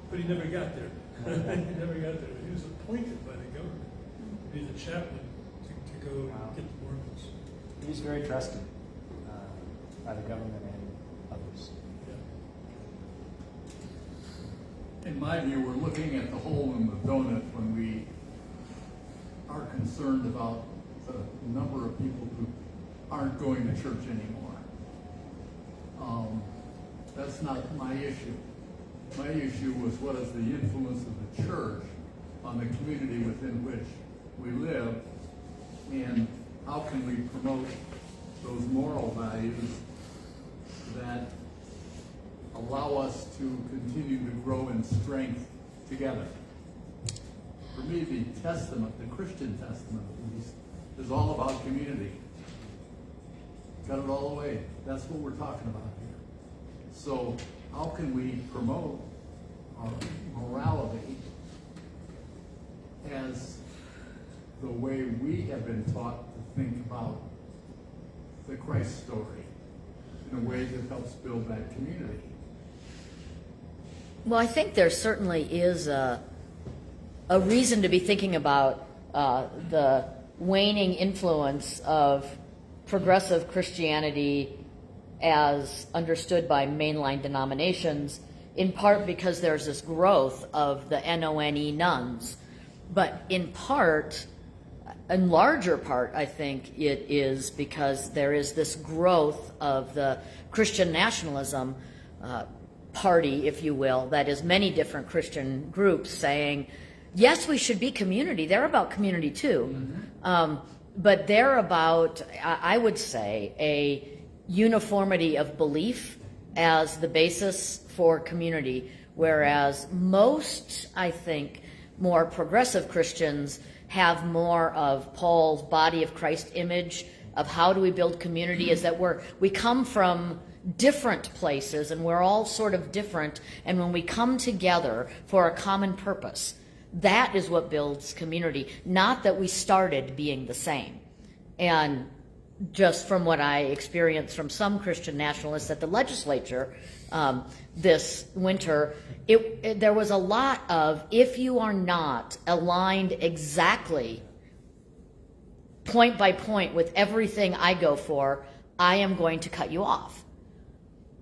But he never got there. He never got there. He was appointed by the government to be the chaplain to go get the Mormons. He's very trusted by the government and others. In my view, we're looking at the hole in the donut when we are concerned about the number of people who aren't going to church anymore. That's not my issue. My issue was what is the influence of the church on the community within which we live, and how can we promote those moral values that allow us to continue to grow in strength together. For me, the Testament, the Christian Testament at least, is all about community. Got it all the way. That's what we're talking about here. So how can we promote our morality as the way we have been taught to think about the Christ story in a way that helps build that community? Well, I think there certainly is a reason to be thinking about the waning influence of progressive Christianity as understood by mainline denominations, in part because there's this growth of the NONE nuns, but in larger part, I think it is because there is this growth of the Christian nationalism party, if you will, that is many different Christian groups saying, yes, we should be community. They're about community too. But they're about, I would say, a uniformity of belief as the basis for community, whereas most, I think, more progressive Christians have more of Paul's body of Christ image of how do we build community, is that we come from different places and we're all sort of different, and when we come together for a common purpose, that is what builds community, not that we started being the same. And just from what I experienced from some Christian nationalists at the legislature this winter, there was a lot of, if you are not aligned exactly point by point with everything I go for, I am going to cut you off.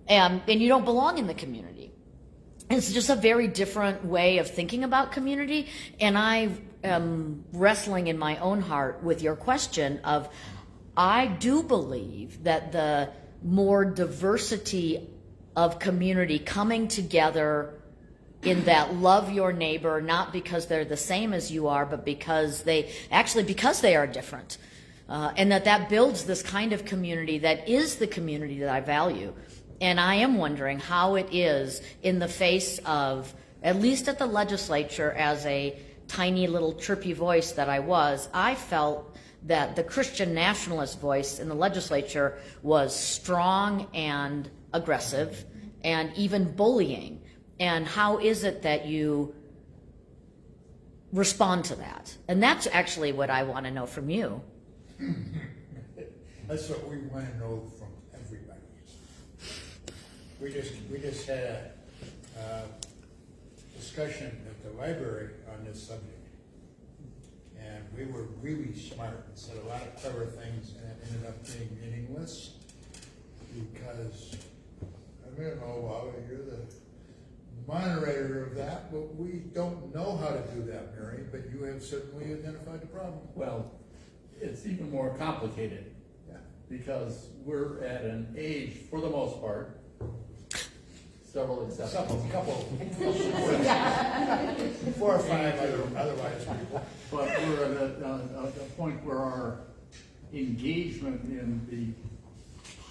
And you don't belong in the community. It's just a very different way of thinking about community. And I am wrestling in my own heart with your question of, I do believe that the more diversity of community coming together in that love your neighbor, not because they're the same as you are, but because they are different. And that builds this kind of community that is the community that I value. And I am wondering how it is in the face of, at least at the legislature, as a tiny little chirpy voice that I felt that the Christian nationalist voice in the legislature was strong and aggressive and even bullying. And how is it that you respond to that? And that's actually what I want to know from you. That's what we want to know from everybody. We just had a discussion at the library on this subject, and we were really smart and said a lot of clever things, and it ended up being meaningless because I don't know, Wally, you're the moderator of that, but we don't know how to do that, Mary, but you have certainly identified the problem. Well, it's even more complicated Yeah. because we're at an age, for the most part, several exceptions, Couple, 4 or 5 otherwise people. but we're at a point where our engagement in the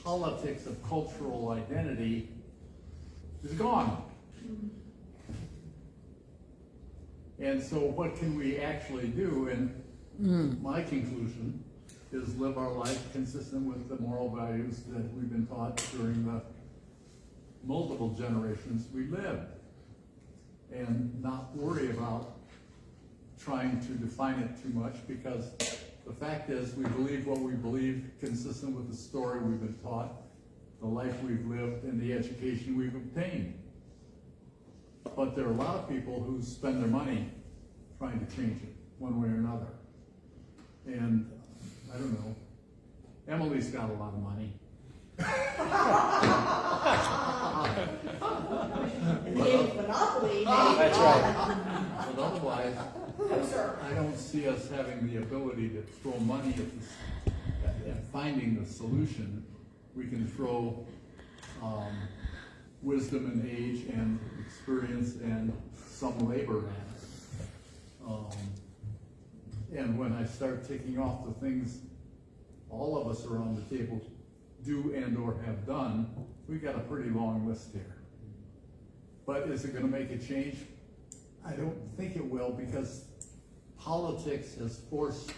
politics of cultural identity is gone. And so what can we actually do? And my conclusion is live our life consistent with the moral values that we've been taught during the multiple generations we lived. And not worry about trying to define it too much, because the fact is we believe what we believe consistent with the story we've been taught, the life we've lived, and the education we've obtained. But there are a lot of people who spend their money trying to change it one way or another. And I don't know, Emily's got a lot of money. In the game of Monopoly, That's right. But otherwise, I don't see us having the ability to throw money at finding the solution. We can throw wisdom and age and experience and some labor at it. And when I start taking off the things all of us around the table do and or have done, we've got a pretty long list here. But is it going to make a change? I don't think it will, because politics has forced,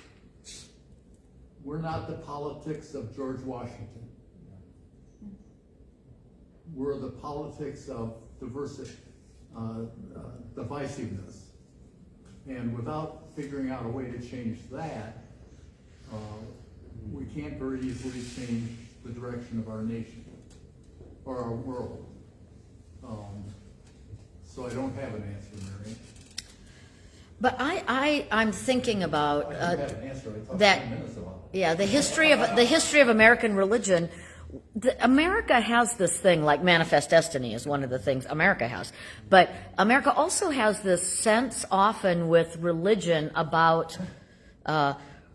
we're not the politics of George Washington. We're the politics of diversity, divisiveness. And without figuring out a way to change that, we can't very easily change the direction of our nation or our world. So I don't have an answer, Mary. But I'm thinking about I don't have an answer. I talked that. 10 minutes about it. Yeah, the history of American religion. America has this thing, like manifest destiny is one of the things America has. But America also has this sense often with religion about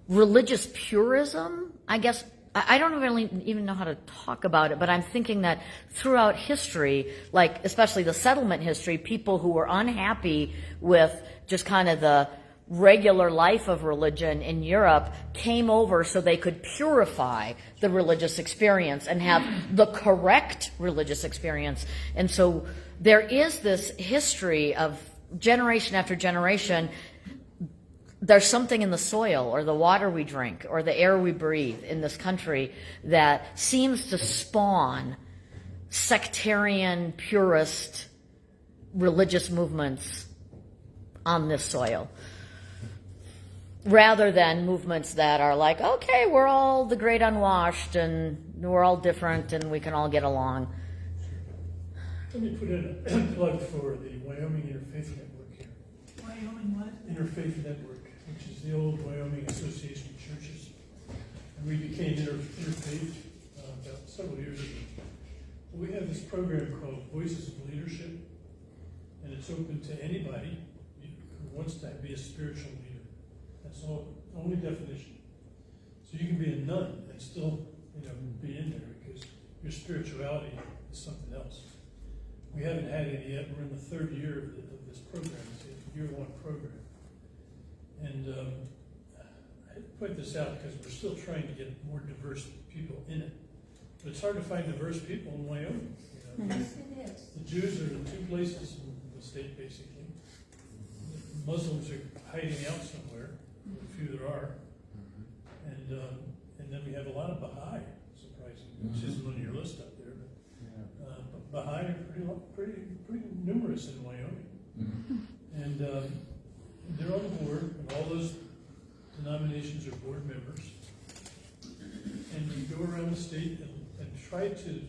religious purism. I guess I don't really even know how to talk about it, but I'm thinking that throughout history, like especially the settlement history, people who were unhappy with just kind of the regular life of religion in Europe came over so they could purify the religious experience and have the correct religious experience. And so there is this history of generation after generation. There's something in the soil or the water we drink or the air we breathe in this country that seems to spawn sectarian, purist religious movements on this soil, rather than movements that are like, okay, we're all the great unwashed and we're all different and we can all get along. Let me put in a plug for the Wyoming Interfaith Network here. Wyoming what? Interfaith Network, which is the old Wyoming Association of Churches. And we became interfaith about several years ago. We have this program called Voices of Leadership, and it's open to anybody who wants to be a spiritual leader. That's all, the only definition. So you can be a nun and still, be in there because your spirituality is something else. We haven't had any yet. We're in the third year of this program. It's a year-long program. And I point this out because we're still trying to get more diverse people in it. But it's hard to find diverse people in Wyoming. Yes, it is. The Jews are in 2 places in the state, basically. The Muslims are hiding out somewhere, a few there are. And then we have a lot of Baha'i, surprisingly, which isn't on your list up there. But Baha'i are pretty numerous in Wyoming. And they're on the board, and all those denominations are board members. And we go around the state and try to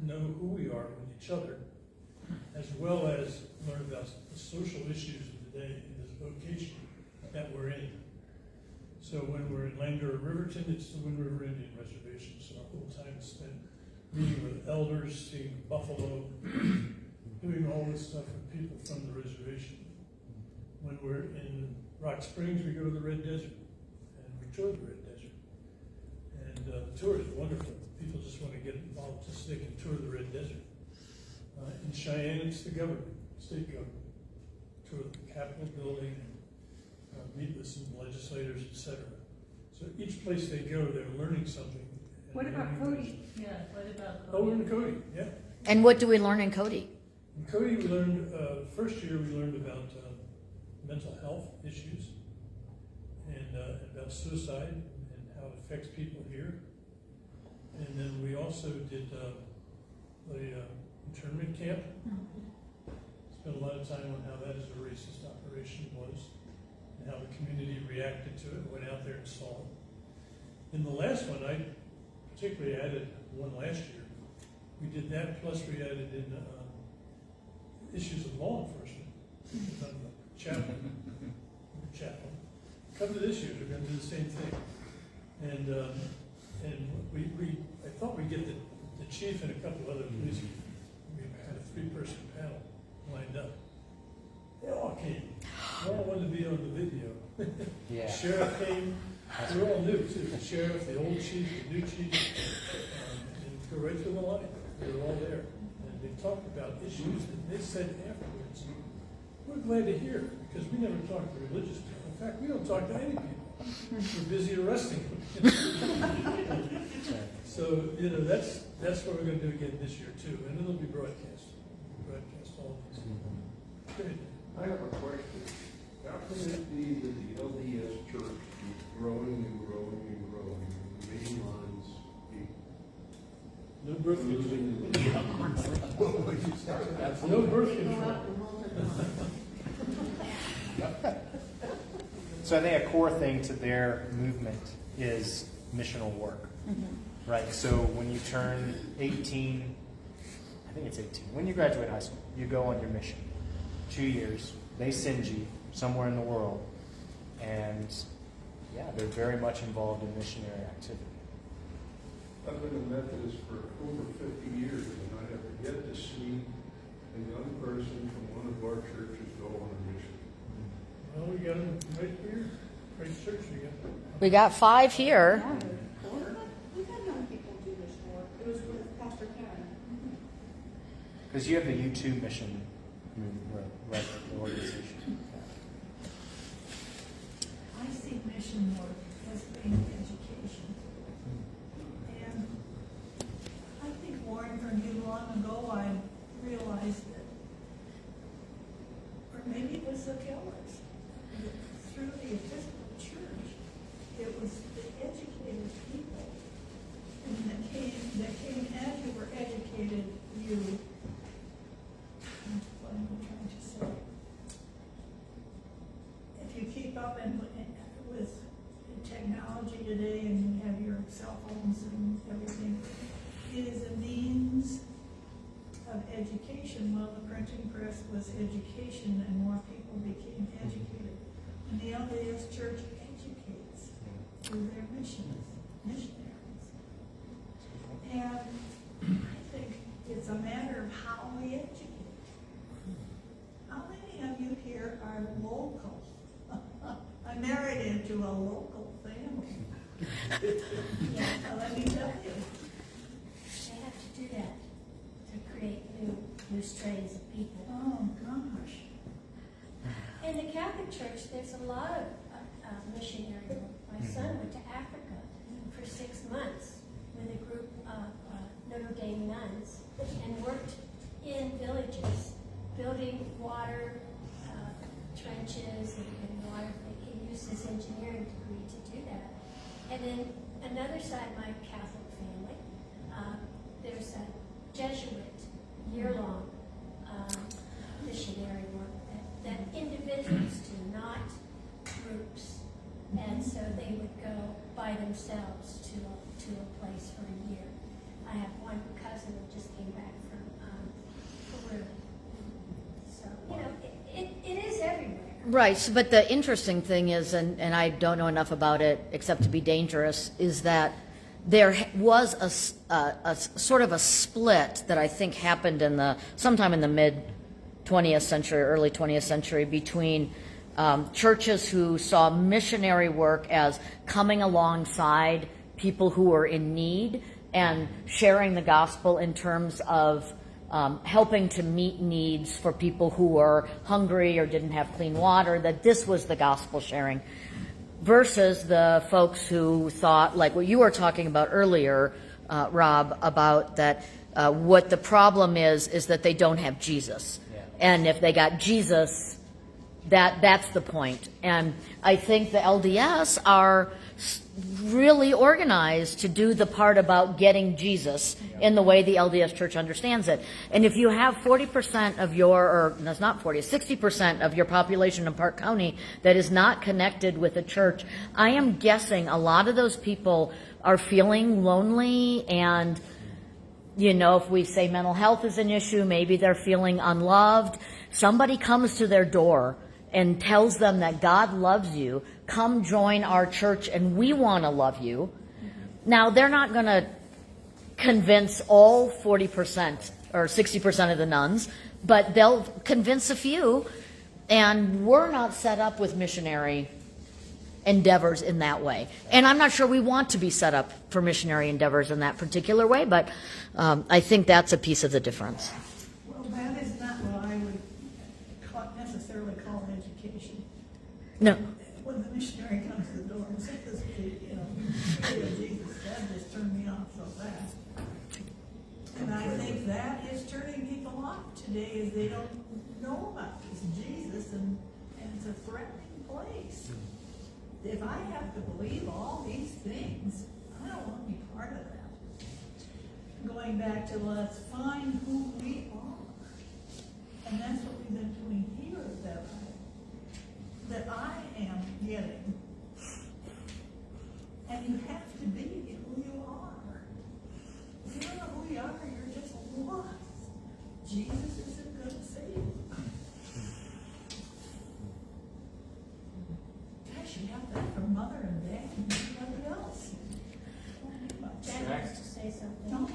know who we are with each other, as well as learn about the social issues of the day in this vocation that we're in. So when we're in Langer or Riverton, it's the Wind River Indian Reservation. So our whole time is spent meeting with elders, seeing buffalo, doing all this stuff with people from the reservation. When we're in Rock Springs, we go to the Red Desert, and we tour the Red Desert. And the tour is wonderful. People just want to get involved just so they can tour the Red Desert. In Cheyenne, it's the government, state government. Tour the Capitol building, and meet with some legislators, etc. So each place they go, they're learning something. What about Cody? Yeah, what about Oh, we're Cody? in Cody, yeah. And what do we learn in Cody? In Cody, we learned, first year we learned about mental health issues and about suicide and how it affects people here. And then we also did the internment camp. Spent a lot of time on how that as a racist operation was and how the community reacted to it, went out there and saw it. In the last one, I particularly added one last year. We did that, plus we added in issues of law enforcement. Chaplain. Come to this year, we're going to do the same thing. And I thought we'd get the chief and a couple other police. We had a 3-person panel lined up. They all came. They all wanted to be on the video. Yeah. Sheriff came. They were all new too. The sheriff, the old chief, the new chief, and go right through the line. They were all there, and they talked about issues that they said afterwards. We're glad to hear because we never talk to religious people. In fact, we don't talk to any people. We're busy arresting them. So that's what we're going to do again this year too, and it'll be broadcast. Broadcast all of these. Good. I have a question. How can it be that the LDS church keeps growing and growing and growing, and the main lines keep No birth control. losing? No birth control. So I think a core thing to their movement is missional work, right? So when you turn 18, I think it's 18, when you graduate high school, you go on your mission. 2 years, they send you somewhere in the world, and yeah, they're very much involved in missionary activity. I've been a Methodist for over 50 years, and I have yet to see a young person from one of our churches go on a mission. Well, we got them right here. Christ Church, we got them. We got 5 here. We've had young people do this work. It was with Pastor Karen. Because you have the U2 mission, right, the organization. I see mission work as being education. And I think Warren, from you long ago, I realized that, or maybe it was the Kellers, that through the Episcopal Church, it was the educated people, and that came as you were educated, you, what am I trying to say? If you keep up with technology today and you have your cell phones and everything, it is a means of education. Well, the printing press was education and more people became educated. And the LDS Church educates through their missionaries. And I think it's a matter of how we educate. How many of you here are local? I married into a local family. Yeah, let me tell you. They have to do that to create new strains of people. Oh, gosh. In the Catholic Church, there's a lot of missionary work. My son went to Africa for 6 months with a group of Notre Dame nuns and worked in villages, building water trenches and water. He used his engineering degree to do that. And then another side, my Catholic family, there's a Jesuit year-long missionary work that individuals do, not groups. And so they would go by themselves to a place for a year. I have one cousin who just came back from Peru. So, it is everywhere. Right, but the interesting thing is, and I don't know enough about it except to be dangerous, is that there was a sort of a split that I think happened sometime in the mid 20th century, early 20th century, between churches who saw missionary work as coming alongside people who were in need and sharing the gospel in terms of helping to meet needs for people who were hungry or didn't have clean water, that this was the gospel sharing, versus the folks who thought, like what you were talking about earlier, Rob, about that what the problem is that they don't have Jesus. Yeah. And if they got Jesus, that's the point. And I think the LDS are really organized to do the part about getting Jesus in the way the LDS Church understands it. And if you have 40% of or that's not 40, 60% of your population in Park County that is not connected with a church, I am guessing a lot of those people are feeling lonely, and if we say mental health is an issue, maybe they're feeling unloved. Somebody comes to their door and tells them that God loves you, come join our church and we want to love you. Now, they're not going to convince all 40% or 60% of the nuns, but they'll convince a few, and we're not set up with missionary endeavors in that way. And I'm not sure we want to be set up for missionary endeavors in that particular way, but I think that's a piece of the difference. Well, that is not what I would necessarily call education. No. When the missionary comes to the door and says, Jesus, that just turned me off so fast. And I think that is turning people off today, is they don't know about this Jesus, and it's a threatening place. If I have to believe all these things, I don't want to be part of that. Going back to let's find who we are. And that's what we've been doing here, that I am getting. And you have to be who you are. If you don't know who you are, you're just lost. Jesus isn't going to save you. Gosh, you have that from mother and dad and everybody else. Jen wants to say something. No.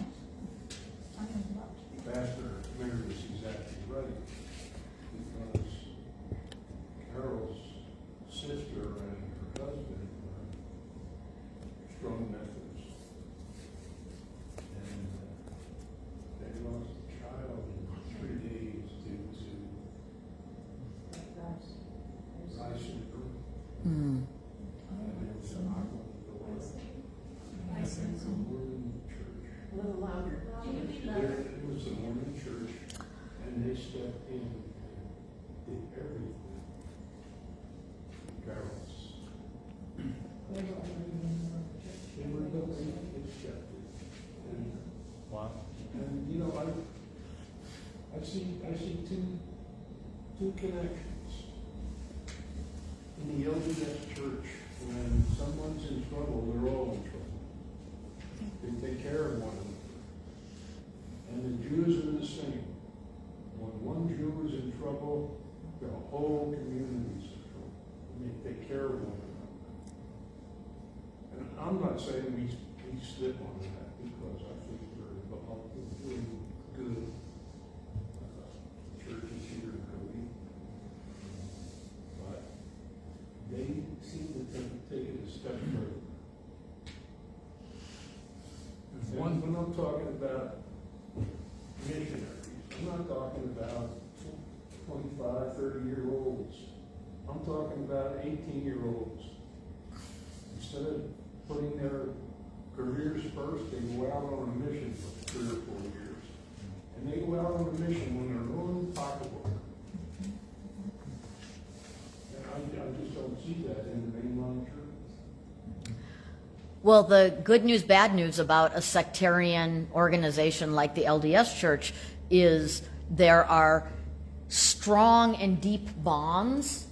I am not. Pastor Mary is exactly right, because Carol's sister and her husband were strong Methodists, and they lost a child in 3 days due to rice syndrome. And it was an Mormon church. A little louder. It was a Mormon church, and they stepped in and did everything. Carol's. They were building accepted. Wow. And I see two connections. In the LDS church, when someone's in trouble, they're all in trouble. They take care of one another. And the Jews are the same. When one Jew is in trouble, the whole community is in trouble. And they take care of one another. And I'm not saying we slip on that, because I think we're involved in doing good churches here in Cody. But they seem to take it a step further. When I'm talking about missionaries, I'm not talking about 25, 30-year-olds. I'm talking about 18-year-olds. Instead of putting their careers first, they go out on a mission for 3 or 4 years. And they go out on a mission when they're own pocketbook. And I just don't see that in the mainline church. Well, the good news, bad news about a sectarian organization like the LDS Church is there are strong and deep bonds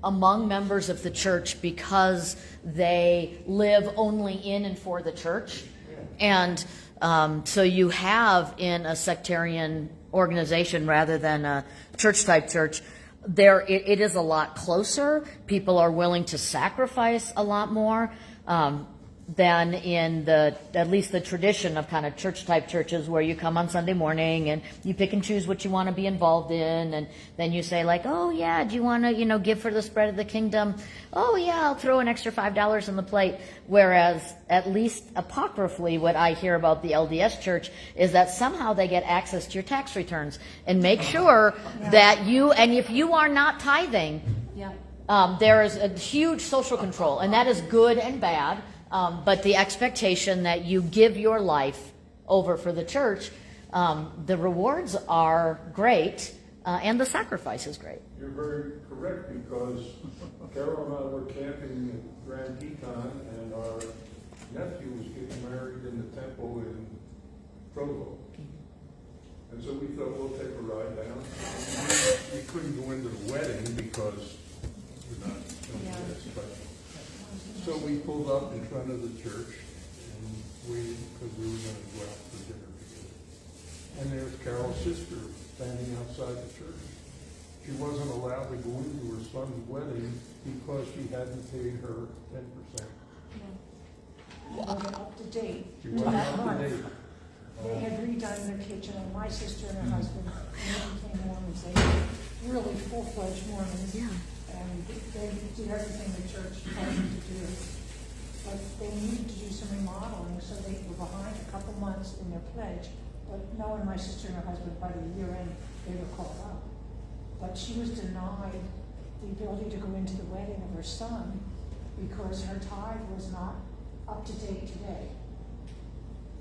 among members of the church because they live only in and for the church. And so you have in a sectarian organization rather than a church-type church, it is a lot closer. People are willing to sacrifice a lot more. than in at least the tradition of kind of church type churches where you come on Sunday morning and you pick and choose what you want to be involved in, and then you say like, oh yeah, do you want to, give for the spread of the kingdom? Oh yeah, I'll throw an extra $5 on the plate. Whereas, at least apocryphally, what I hear about the LDS church is that somehow they get access to your tax returns and make sure that and if you are not tithing, there is a huge social control, and that is good and bad. But the expectation that you give your life over for the church, the rewards are great, and the sacrifice is great. You're very correct, because Carol and I were camping in Grand Teton, and our nephew was getting married in the temple in Provo. And so we thought, we'll take a ride down. We couldn't go into the wedding because we're not doing this, but so we pulled up in front of the church, and because we were going to go out for dinner together. And there's Carol's sister standing outside the church. She wasn't allowed to go into her son's wedding because she hadn't paid her 10%. They were up to date. She wasn't up to date. They had redone their kitchen, and my sister and her husband, when they became Mormons, they were really full-fledged Mormons. Yeah. And they did everything the church told them to do. But they needed to do some remodeling, so they were behind a couple months in their pledge. But knowing my sister and her husband, by the year end, they were caught up. But she was denied the ability to go into the wedding of her son because her tithe was not up to date today.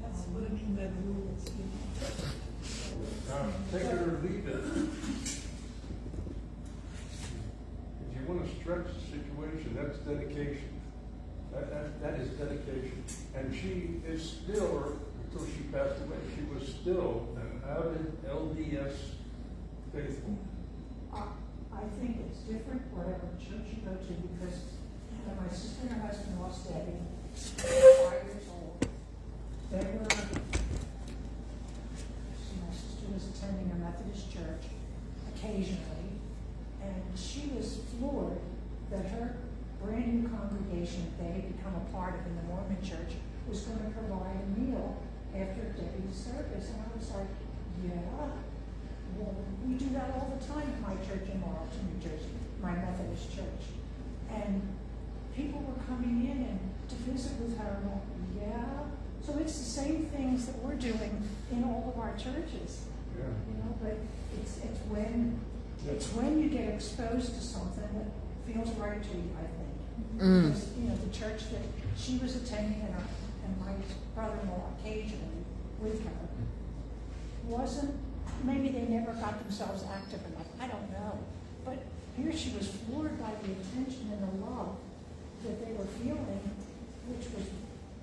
That's what I mean by the rules. Take it or leave it. If you want to stretch the situation, that's dedication. That is dedication. And she is still, until she passed away, she was still an avid LDS faithful. I think it's different whatever church you go to, because when my sister and her husband lost Debbie, 5 years old, they were, my sister was attending a Methodist church occasionally, and she was floored that her brand new congregation that they had become a part of in the Mormon church was going to provide a meal after Debbie's service. And I was like, yeah, well, we do that all the time at my church in Marlton, New Jersey, my Methodist church. And people were coming in and to visit with her, and all, yeah. So it's the same things that we're doing in all of our churches. Yeah. But it's when you get exposed to something that feels right to you, I think. Because, the church that she was attending and my brother-in-law occasionally with her wasn't, maybe they never got themselves active enough, I don't know. But here she was floored by the attention and the love that they were feeling, which was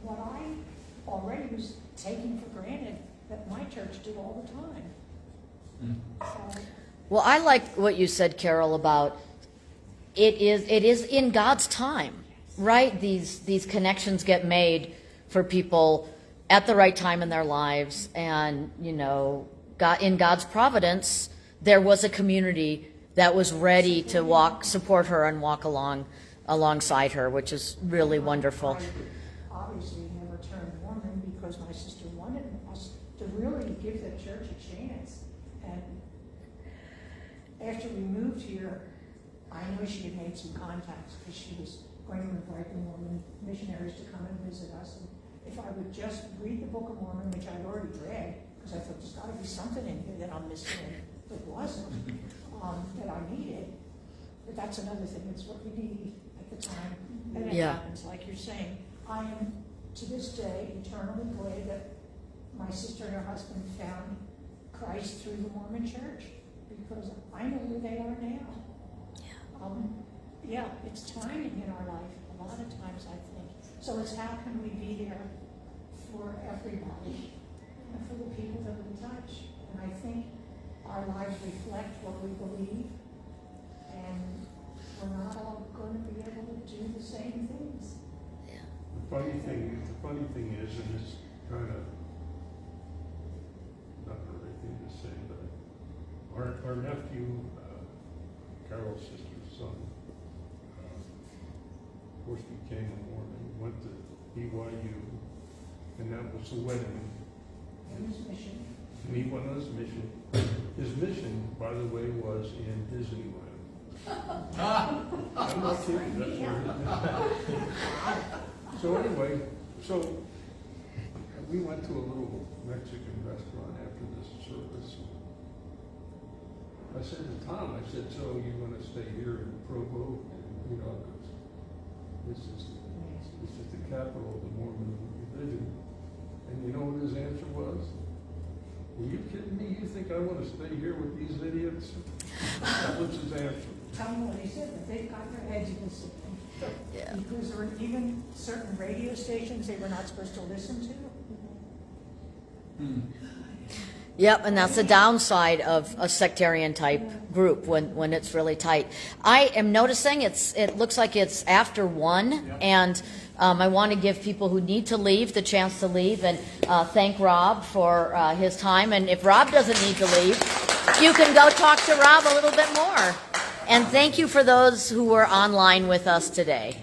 what I already was taking for granted that my church do all the time. So, Well, I like what you said, Carol, about it is in God's time, right? These connections get made for people at the right time in their lives, and God, in God's providence, there was a community that was ready to support her and walk alongside her, which is really wonderful. I obviously never turned Mormon because my sister wanted us to really give the church a chance. And after we moved here, I know she had made some contacts because she was going to invite the Mormon missionaries to come and visit us. And if I would just read the Book of Mormon, which I'd already read, because I thought there's got to be something in here that I'm missing, and there wasn't, that I needed. But that's another thing. It's what we need at the time. And it happens, like you're saying. I am, to this day, eternally glad that my sister and her husband found Christ through the Mormon church, because I know where they are now. It's timing in our life, a lot of times, I think. So it's how can we be there for everybody and for the people that we touch. And I think our lives reflect what we believe, and we're not all going to be able to do the same things. The funny thing is, and it's kind of not the right thing to say, but our nephew, Carol's sister's son, of course became a Mormon. BYU, and that was the wedding. And his mission. And he went on his mission. His mission, by the way, was in Disneyland. I'm not kidding, that's where So anyway, so we went to a little Mexican restaurant after this service. I said to Tom, I said, so you want to stay here in Provo? You know, 'cause this is the capital of the Mormon religion. And you know what his answer was? Are you kidding me? You think I want to stay here with these idiots? That was his answer. Tell me what he said, that they've got their heads in the system. Yeah. Because there were even certain radio stations they were not supposed to listen to. Yep, and that's the downside of a sectarian type group when it's really tight. I am noticing it looks like it's after 1, and I want to give people who need to leave the chance to leave, and thank Rob for his time. And if Rob doesn't need to leave, you can go talk to Rob a little bit more. And thank you for those who were online with us today.